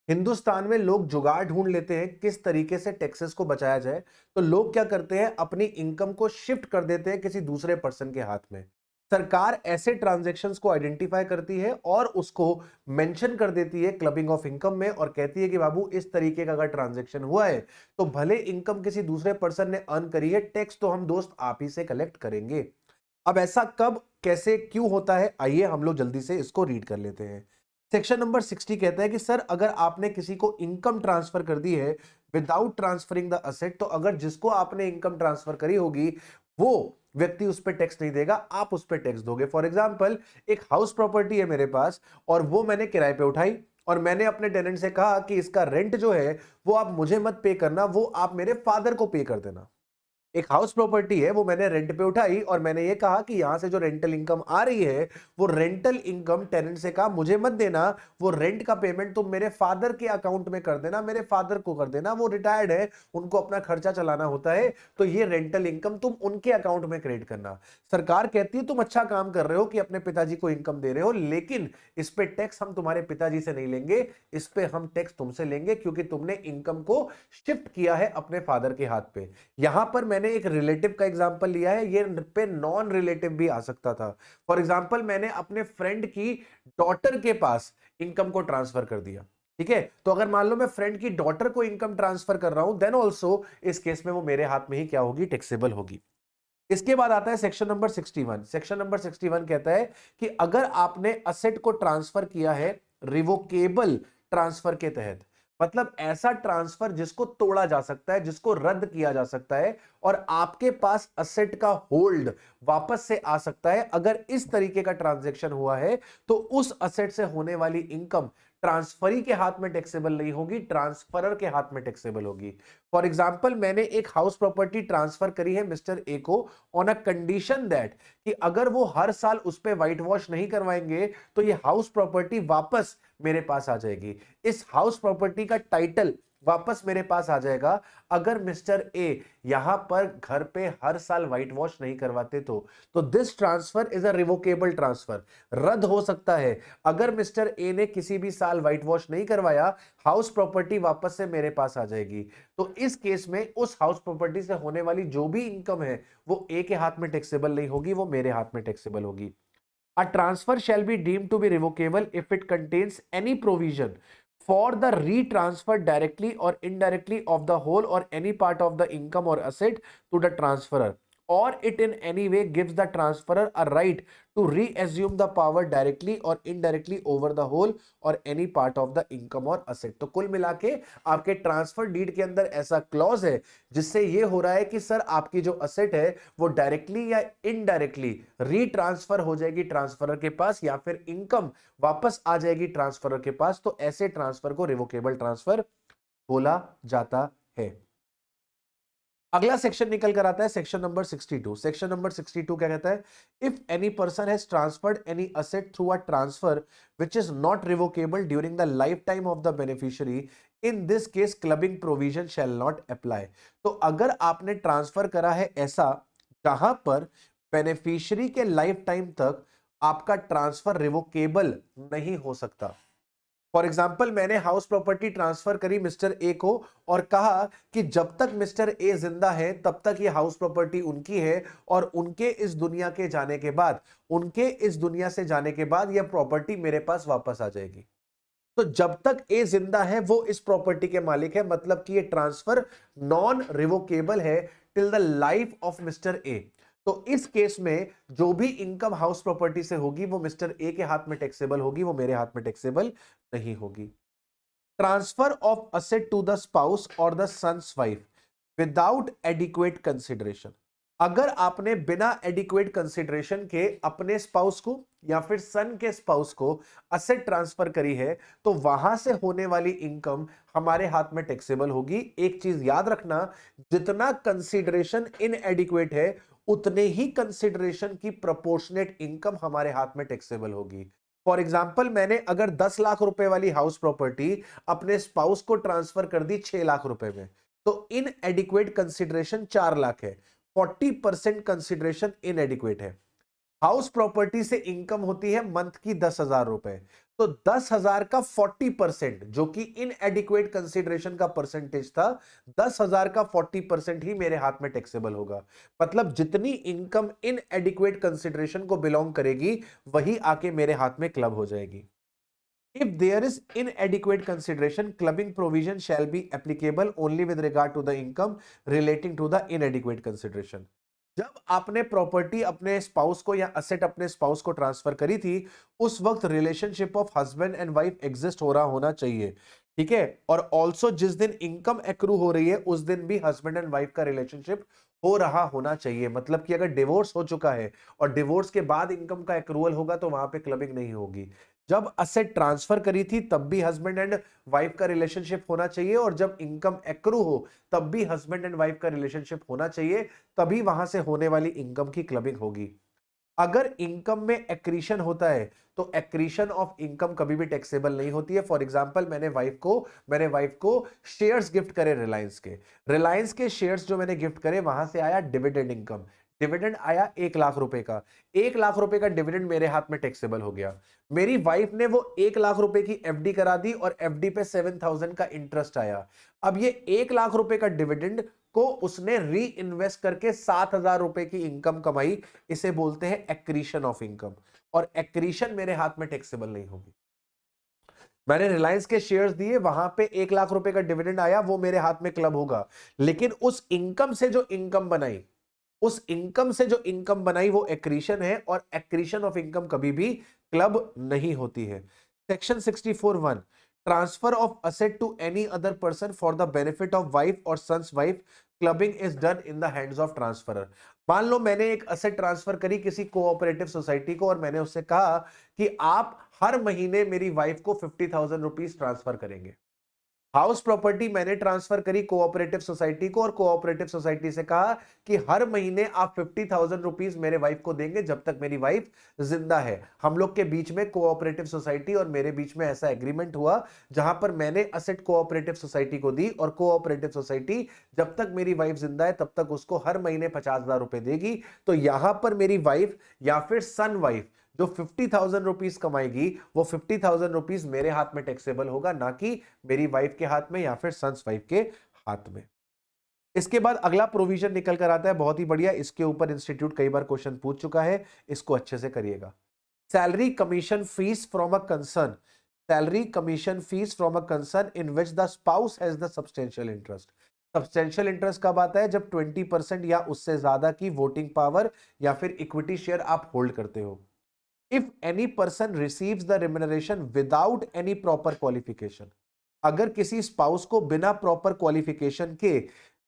हिंदुस्तान में लोग जुगाड़ ढूंढ लेते हैं किस तरीके से टैक्सेस को बचाया जाए, तो लोग क्या करते हैं अपनी इनकम को शिफ्ट कर देते हैं किसी दूसरे पर्सन के हाथ में। सरकार ऐसे ट्रांजैक्शंस को आइडेंटिफाई करती है और उसको मेंशन कर देती है क्लबिंग ऑफ इनकम में और कहती है कि बाबू इस तरीके का अगर ट्रांजैक्शन हुआ है तो भले इनकम किसी दूसरे पर्सन ने अर्न करी है, टैक्स तो हम दोस्त आप ही से कलेक्ट करेंगे। अब ऐसा कब, कैसे, क्यों होता है, आइए हम लोग जल्दी से इसको रीड कर लेते हैं। सेक्शन नंबर 60 कहता है कि सर अगर आपने किसी को इनकम ट्रांसफर कर दी है विदाउट ट्रांसफरिंग द असेट, तो अगर जिसको आपने इनकम ट्रांसफर करी होगी वो व्यक्ति उस पर टैक्स नहीं देगा, आप उस पर टैक्स दोगे। फॉर एग्जांपल एक हाउस प्रॉपर्टी है मेरे पास और वो मैंने किराए पे उठाई और मैंने अपने टेनेंट से कहा कि इसका रेंट जो है वो आप मुझे मत पे करना, वो आप मेरे फादर को पे कर देना। एक हाउस प्रॉपर्टी है वो मैंने रेंट पे उठाई और मैंने ये कहा कि यहां से जो रेंटल इनकम आ रही है वो रेंटल इनकम टेनेंट से कहा मुझे मत देना, वो रेंट का पेमेंट तुम मेरे फादर के अकाउंट में कर देना, मेरे फादर को कर देना, वो रिटायर्ड है, उनको अपना खर्चा चलाना होता है, तो ये रेंटल इनकम तुम उनके अकाउंट में क्रेडिट करना। सरकार कहती है तुम अच्छा काम कर रहे हो कि अपने पिताजी को इनकम दे रहे हो, लेकिन इस पे टैक्स हम तुम्हारे पिताजी से नहीं लेंगे, इस पे हम टैक्स तुमसे लेंगे क्योंकि तुमने इनकम को शिफ्ट किया है अपने फादर के हाथ पे। यहां पर मैंने एक रिलेटिव का एग्जांपल लिया है, ये पे नॉन रिलेटिव भी आ सकता था। फॉर एग्जांपल मैंने अपने फ्रेंड की डॉटर के पास इनकम को ट्रांसफर कर दिया, ठीक है, तो अगर मान लो मैं फ्रेंड की डॉटर को इनकम ट्रांसफर कर रहा हूं देन ऑल्सो इस केस में वो मेरे हाथ में ही क्या होगी, टैक्सेबल होगी। इसके बाद आता है सेक्शन नंबर 61। सेक्शन नंबर 61 कहता है कि अगर आपने असेट को ट्रांसफर किया है रिवोकेबल ट्रांसफर के तहत, मतलब ऐसा ट्रांसफर जिसको तोड़ा जा सकता है, जिसको रद्द किया जा सकता है और आपके पास असेट का होल्ड वापस से आ सकता है, अगर इस तरीके का ट्रांजैक्शन हुआ है तो उस असेट से होने वाली इनकम ट्रांसफरी के हाथ में टैक्सेबल नहीं होगी, ट्रांसफरर के हाथ में टैक्सेबल होगी। फॉर एग्जांपल मैंने एक हाउस प्रॉपर्टी ट्रांसफर करी है मिस्टर ए को ऑन अ कंडीशन दैट कि अगर वो हर साल उस पे व्हाइट वॉश नहीं करवाएंगे तो ये हाउस प्रॉपर्टी वापस मेरे पास आ जाएगी, इस हाउस प्रॉपर्टी का टाइटल वापस मेरे पास आ जाएगा अगर मिस्टर ए यहां पर घर पे हर साल व्हाइट वॉश नहीं करवाते तो this transfer is a revocable transfer, रद्द हो सकता है। अगर मिस्टर ए ने किसी भी साल व्हाइट वॉश नहीं करवाया, हाउस प्रॉपर्टी वापस से मेरे पास आ जाएगी, तो इस केस में उस हाउस प्रॉपर्टी से होने वाली जो भी इनकम है वो ए के हाथ में टैक्सेबल नहीं होगी, वो मेरे हाथ में टैक्सेबल होगी। A transfer shall be deemed to be revocable if it contains any provision for the retransfer directly or indirectly of the whole or any part of the income or asset to the transferor or it in any way gives the transferor a right to reassume the power directly or indirectly over the whole or any part of the income or asset। तो कुल मिला के आपके transfer deed के अंदर ऐसा clause है जिससे ये हो रहा है कि सर आपकी जो असेट है वो डायरेक्टली या इनडायरेक्टली रीट्रांसफर हो जाएगी ट्रांसफरर के पास, या फिर इनकम वापस आ जाएगी ट्रांसफरर के पास। तो ऐसे ट्रांसफर को रिवोकेबल ट्रांसफर बोला जाता है। अगला सेक्शन निकल कर आता है सेक्शन नंबर 62। सेक्शन नंबर 62 क्या कहता है? If any person has transferred any asset through a transfer which is not revocable during the life time of the beneficiary, in this case clubbing provision shall not apply. तो अगर आपने transfer करा है ऐसा जहां पर बेनिफिशियरी के life time तक आपका ट्रांसफर रिवोकेबल नहीं हो सकता। फॉर एग्जाम्पल मैंने हाउस प्रॉपर्टी ट्रांसफर करी मिस्टर ए को और कहा कि जब तक मिस्टर ए जिंदा है तब तक ये हाउस प्रॉपर्टी उनकी है, और उनके इस दुनिया के जाने के बाद, उनके इस दुनिया से जाने के बाद यह प्रॉपर्टी मेरे पास वापस आ जाएगी। तो जब तक ए जिंदा है वो इस प्रॉपर्टी के मालिक है, मतलब कि ये ट्रांसफर नॉन रिवोकेबल है till the life of mister A. तो इस केस में जो भी इनकम हाउस प्रॉपर्टी से होगी वो मिस्टर ए के हाथ में टैक्सेबल होगी, वो मेरे हाथ में टैक्सेबल नहीं होगी। Transfer of asset to the spouse और the sons wife without adequate consideration. अगर आपने बिना एडिक्वेट कंसिडरेशन के अपने स्पाउस को या फिर सन के स्पाउस को असेट ट्रांसफर करी है तो वहां से होने वाली इनकम हमारे हाथ में टैक्सेबल होगी। एक चीज याद रखना, जितना कंसिडरेशन इनएडिक्वेट है उतने ही कंसिडरेशन की प्रोपोर्शनेट इनकम हमारे हाथ में टैक्सेबल होगी। फॉर एग्जाम्पल मैंने अगर 10 लाख रुपए वाली हाउस प्रॉपर्टी अपने स्पाउस को ट्रांसफर कर दी 6 लाख रुपए में, तो इन एडिक्वेट कंसिडरेशन 4 लाख है, 40% कंसिडरेशन इन एडिक्वेट है। हाउस प्रॉपर्टी से इनकम होती है मंथ की 10,000 रुपए, तो 10,000 का 40% जो कि इन एडिक्वेट कंसिडरेशन का परसेंटेज था, 10,000 का 40% ही मेरे हाथ में टैक्सेबल होगा। मतलब जितनी इनकम इन एडिक्वेट कंसिडरेशन को बिलोंग करेगी वही आके मेरे हाथ में क्लब हो जाएगी। If there is inadequate consideration, clubbing provision shall be applicable only with regard to the income relating to the inadequate consideration. जब आपने प्रॉपर्टी अपने स्पाउस को या असेट अपने स्पाउस को ट्रांसफर करी थी उस वक्त relationship of husband and wife exist हो रहा होना चाहिए, ठीक है। और ऑल्सो जिस दिन इनकम एक्रू हो रही है उस दिन भी हस्बैंड एंड वाइफ का रिलेशनशिप हो रहा होना चाहिए। मतलब कि अगर डिवोर्स हो चुका है और डिवोर्स के बाद इनकम का एक्रूवल होगा तो वहां पे क्लबिंग नहीं होगी। जब असेट ट्रांसफर करी थी तब भी हस्बैंड एंड वाइफ का रिलेशनशिप होना चाहिए, और जब इनकम एक्रू हो तब भी हस्बैंड एंड वाइफ का रिलेशनशिप होना चाहिए, तभी वहां से होने वाली इनकम की क्लबिंग होगी। अगर इनकम में एक्रीशन होता है तो एक्रीशन ऑफ इनकम कभी भी टैक्सेबल नहीं होती है। फॉर एग्जांपल मैंने वाइफ को शेयर्स गिफ्ट करे रिलायंस के शेयर्स जो मैंने गिफ्ट करे वहां से आया डिविडेंड इनकम, डिविडेंड आया 1 लाख रुपए का, 1 लाख रुपए का डिविडेंड मेरे हाथ में टैक्सेबल हो गया। मेरी वाइफ ने वो 1 लाख रुपए की एफडी करा दी और एफडी पे 7,000 का इंटरेस्ट आया। अब ये 1 लाख रुपए का डिविडेंड को उसने री इन्वेस्ट करके 7,000 रुपए की इनकम कमाई, इसे बोलते हैं एक्रीशन ऑफ इनकम, और एक्रीशन मेरे हाथ में टैक्सेबल नहीं होगी। मैंने रिलायंस के शेयर्स दिए, वहां पे 1 लाख रुपए का डिविडेंड आया, वो मेरे हाथ में क्लब होगा, लेकिन उस इनकम से जो इनकम बनाई वो एक्रीशन है, और एक्रीशन ऑफ इनकम कभी भी क्लब नहीं होती है। Section 64(1) transfer of asset to any other person for the benefit of wife और sons wife, clubbing is done in the hands of transferor. मान लो मैंने एक असेट ट्रांसफर करी किसी कोऑपरेटिव सोसाइटी को, और मैंने उससे कहा कि आप हर महीने मेरी वाइफ को 50,000 रुपीज ट्रांसफर करेंगे। हाउस प्रॉपर्टी मैंने ट्रांसफर करी कोऑपरेटिव सोसाइटी को, और कोऑपरेटिव सोसाइटी से कहा कि हर महीने आप 50,000 रुपीज मेरे वाइफ को देंगे जब तक मेरी वाइफ जिंदा है। हम लोग के बीच में कोऑपरेटिव सोसाइटी और मेरे बीच में ऐसा एग्रीमेंट हुआ जहां पर मैंने असेट कोऑपरेटिव सोसाइटी को दी, और कोऑपरेटिव सोसाइटी जब तक मेरी वाइफ जिंदा है तब तक उसको हर महीने 50,000 रुपए देगी। तो यहां पर मेरी वाइफ या फिर सन वाइफ जो 50,000 रुपीज कमाएगी वो 50,000 रुपीज मेरे हाथ में टैक्सेबल होगा, ना कि मेरी वाइफ के हाथ में या फिर सन्स वाइफ के हाथ में। इसके बाद अगला प्रोविजन निकल कर आता है, बहुत ही बढ़िया। इसके ऊपर इंस्टीट्यूट कई बार क्वेश्चन पूछ चुका है, इसको अच्छे से करिएगा। Salary commission fees from a concern, salary commission fees from a concern in which the spouse has the substantial interest. Substantial interest कब आता है? जब 20% या उससे ज्यादा की वोटिंग पावर या फिर इक्विटी शेयर आप होल्ड करते हो। If any person receives the remuneration without any proper qualification, अगर किसी स्पाउस को बिना प्रॉपर क्वालिफिकेशन के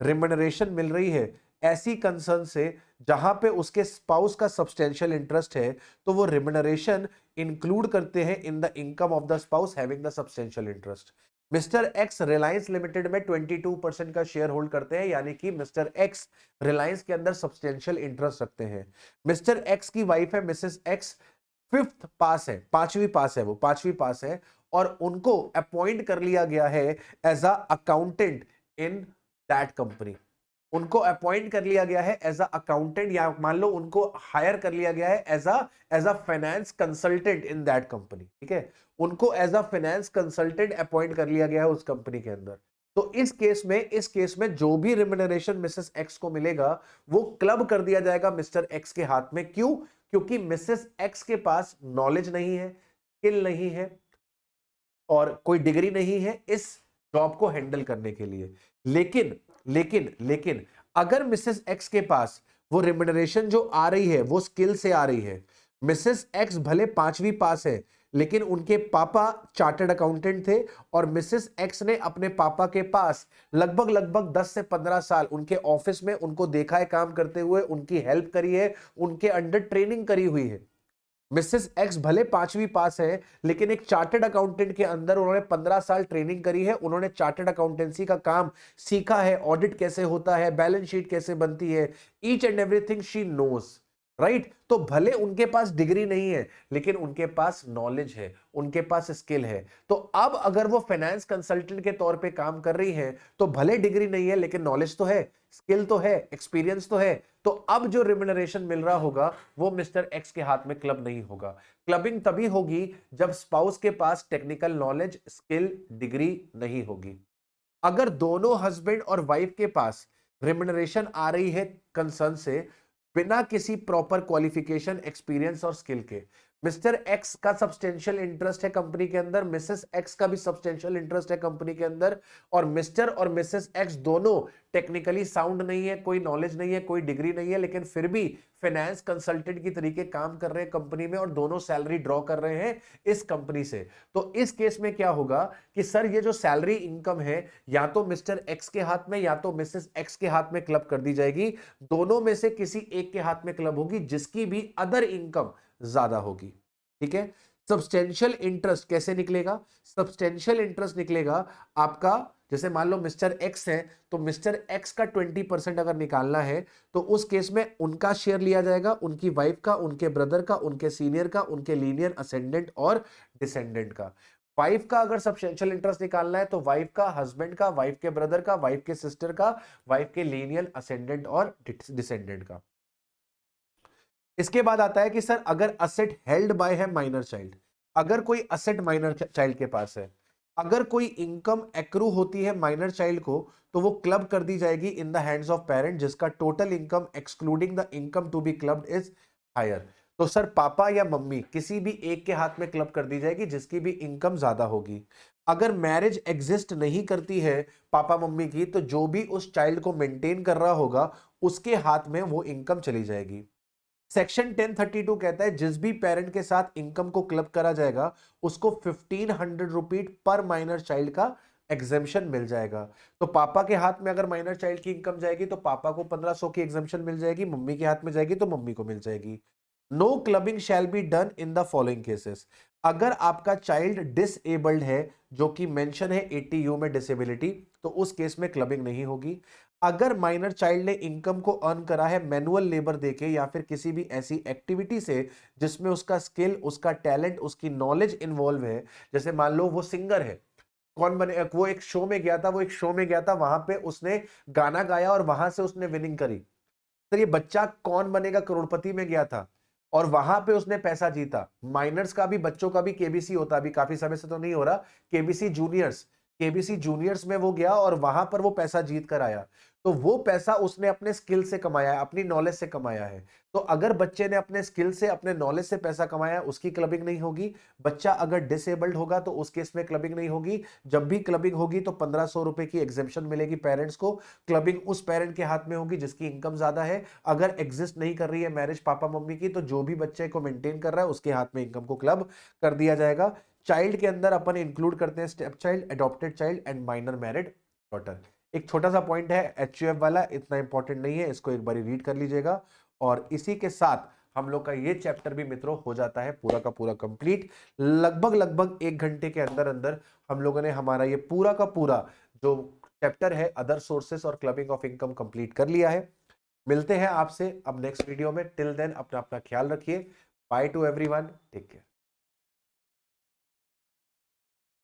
रिम्यूनरेशन मिल रही है ऐसी कंसर्न से जहां पे उसके स्पाउस का सब्सटेंशियल इंटरेस्ट है, तो वो रिम्यूनरेशन इंक्लूड करते हैं in the income of the spouse having the substantial interest. Mister x Reliance limited में 22% का शेयर होल्ड करते हैं, यानी कि मिस्टर एक्स रिलायंस के अंदर सब्सटेंशियल इंटरेस्ट रखते हैं। मिस्टर एक्स की वाइफ है मिसेस एक्स, फिफ्थ पास है, पांचवी पास है, वो पांचवी पास है, और उनको अपॉइंट कर लिया गया है as a accountant in that company. उनको अपॉइंट कर लिया गया है एज अ अकाउंटेंट, या मान लो उनको हायर कर लिया गया है as a finance consultant in that company. ठीक है, उनको as a finance consultant appoint कर लिया गया है उस कंपनी के अंदर। तो इस केस में जो भी रिम्यूनरेशन मिसेस एक्स को मिलेगा वो क्लब कर दिया जाएगा मिस्टर एक्स के हाथ में। क्यों? क्योंकि मिसेस एक्स के पास नॉलेज नहीं है, स्किल नहीं है और कोई डिग्री नहीं है इस जॉब को हैंडल करने के लिए। लेकिन लेकिन लेकिन अगर मिसेस एक्स के पास वो रिम्यूनरेशन जो आ रही है वो स्किल से आ रही है, मिसेस एक्स भले पांचवी पास है लेकिन उनके पापा चार्टर्ड अकाउंटेंट थे, और मिसेस एक्स ने अपने पापा के पास लगभग लगभग 10 से 15 साल उनके ऑफिस में उनको देखा है काम करते हुए, उनकी हेल्प करी है, उनके अंडर ट्रेनिंग करी हुई है। मिसेस एक्स भले पांचवी पास है लेकिन एक चार्टर्ड अकाउंटेंट के अंदर उन्होंने 15 साल ट्रेनिंग करी है, उन्होंने चार्टर्ड अकाउंटेंसी का काम सीखा है, ऑडिट कैसे होता है, बैलेंस शीट कैसे बनती है, each and everything she knows, right. तो भले उनके पास डिग्री नहीं है लेकिन उनके पास नॉलेज है, उनके पास स्किल है। तो अब अगर वो फाइनेंस कंसल्टेंट के तौर पे काम कर रही है तो भले डिग्री नहीं है लेकिन नॉलेज तो है, स्किल तो है, एक्सपीरियंस तो है। तो अब जो रिम्यूनरेशन मिल रहा होगा वो मिस्टर एक्स के हाथ में क्लब नहीं होगा। क्लबिंग तभी होगी जब स्पाउस के पास टेक्निकल नॉलेज, स्किल, डिग्री नहीं होगी। अगर दोनों हस्बैंड और वाइफ के पास रिम्यूनरेशन आ रही है कंसर्न से बिना किसी प्रॉपर क्वालिफिकेशन, एक्सपीरियंस और स्किल के, मिस्टर एक्स का सब्सटेंशियल इंटरेस्ट है कंपनी के अंदर, मिसेस एक्स का भी सब्सटेंशियल इंटरेस्ट है कंपनी के अंदर, और मिस्टर और मिसेस एक्स दोनों टेक्निकली साउंड नहीं है, कोई नॉलेज नहीं है, कोई डिग्री नहीं है, लेकिन फिर भी फाइनेंस कंसल्टेंट की तरीके काम कर रहे हैं कंपनी में और दोनों सैलरी ड्रॉ कर रहे हैं इस कंपनी से। तो इस केस में क्या होगा कि सर ये जो सैलरी इनकम है या तो मिस्टर एक्स के हाथ में या तो मिसेस एक्स के हाथ में क्लब कर दी जाएगी, दोनों में से किसी एक के हाथ में क्लब होगी जिसकी भी अदर इनकम ज्यादा होगी। ठीक है, सब्सटेंशियल इंटरेस्ट कैसे निकलेगा? सब्सटेंशियल इंटरेस्ट निकलेगा आपका, जैसे मान लो मिस्टर एक्स है तो मिस्टर एक्स का 20% अगर निकालना है तो उस केस में उनका शेयर लिया जाएगा, उनकी वाइफ का, उनके ब्रदर का, उनके सीनियर का, उनके लीनियर असेंडेंट और डिसेंडेंट का। वाइफ का अगर सब्सटेंशियल इंटरेस्ट निकालना है तो वाइफ का, हस्बैंड का, वाइफ के ब्रदर का, वाइफ के सिस्टर का, वाइफ के लीनियर असेंडेंट और डिसेंडेंट का। इसके बाद आता है कि सर अगर असेट हेल्ड बाय है माइनर चाइल्ड, अगर कोई असेट माइनर चाइल्ड के पास है, अगर कोई इनकम एक्रू होती है माइनर चाइल्ड को तो वो क्लब कर दी जाएगी in the hands of parent जिसका total income excluding the income to be clubbed is higher. तो सर पापा या मम्मी किसी भी एक के हाथ में क्लब कर दी जाएगी जिसकी भी इनकम ज्यादा होगी। अगर मैरिज एग्जिस्ट नहीं करती है पापा मम्मी की तो जो भी उस चाइल्ड को मेंटेन कर रहा होगा उसके हाथ में वो इनकम चली जाएगी। सेक्शन 1032 कहता है जिस भी पेरेंट के साथ इनकम को क्लब करा जाएगा उसको 1500 रुपीज पर माइनर चाइल्ड का एग्जेम्पशन मिल जाएगा। तो पापा के हाथ में अगर माइनर चाइल्ड की इनकम जाएगी तो पापा को 1500 की एग्जेम्पशन मिल जाएगी, मम्मी के हाथ में जाएगी तो मम्मी को मिल जाएगी। No clubbing shall be done in the following cases. अगर आपका चाइल्ड डिसेबल्ड है जो कि मेंशन है 80U में डिसेबिलिटी, तो उस केस में क्लबिंग नहीं होगी। अगर माइनर चाइल्ड ने इनकम को अर्न करा है मैनुअल लेबर देके या फिर किसी भी ऐसी एक्टिविटी से जिसमें उसका स्किल, उसका टैलेंट, उसकी नॉलेज इन्वॉल्व है, जैसे मान लो वो सिंगर है, कौन बने, वो एक शो में गया था, वहां पे उसने गाना गाया और वहां से उसने विनिंग करी। तो ये बच्चा कौन बनेगा करोड़पति में गया था और वहां पे उसने पैसा जीता। माइनर्स का भी, बच्चों का भी केबीसी होता, अभी काफी समय से तो नहीं हो रहा, केबीसी जूनियर्स में वो गया और वहां पर वो पैसा जीत कर आया। तो वो पैसा उसने अपने स्किल से कमाया है, अपनी नॉलेज से कमाया है। तो अगर बच्चे ने अपने स्किल से, अपने नॉलेज से पैसा कमाया है, उसकी क्लबिंग नहीं होगी। बच्चा अगर डिसेबल्ड होगा तो उस केस में क्लबिंग नहीं होगी। जब भी क्लबिंग होगी तो 1500 रुपए की एग्जेम्पशन मिलेगी पेरेंट्स को। क्लबिंग उस पेरेंट के हाथ में होगी जिसकी इनकम ज्यादा है। अगर एग्जिस्ट नहीं कर रही है मैरिज पापा मम्मी की, तो जो भी बच्चे को मेंटेन कर रहा है उसके हाथ में इनकम को क्लब कर दिया जाएगा। चाइल्ड के अंदर अपन इंक्लूड करते हैं step child, adopted child and minor married daughter. एक छोटा सा पॉइंट है एचयूएफ वाला, इतना इंपॉर्टेंट नहीं है, इसको एक बार रीड कर लीजिएगा। और इसी के साथ हम लोग का ये चैप्टर भी मित्रों हो जाता है पूरा का पूरा कंप्लीट। लगभग लगभग 1 घंटे के अंदर अंदर हम लोगों ने हमारा ये पूरा का पूरा जो चैप्टर है अदर सोर्सेस और क्लबिंग ऑफ इनकम कंप्लीट कर लिया है। मिलते हैं आपसे अब नेक्स्ट वीडियो में। टिल देन अपना अपना ख्याल रखिए। Bye to everyone, take care.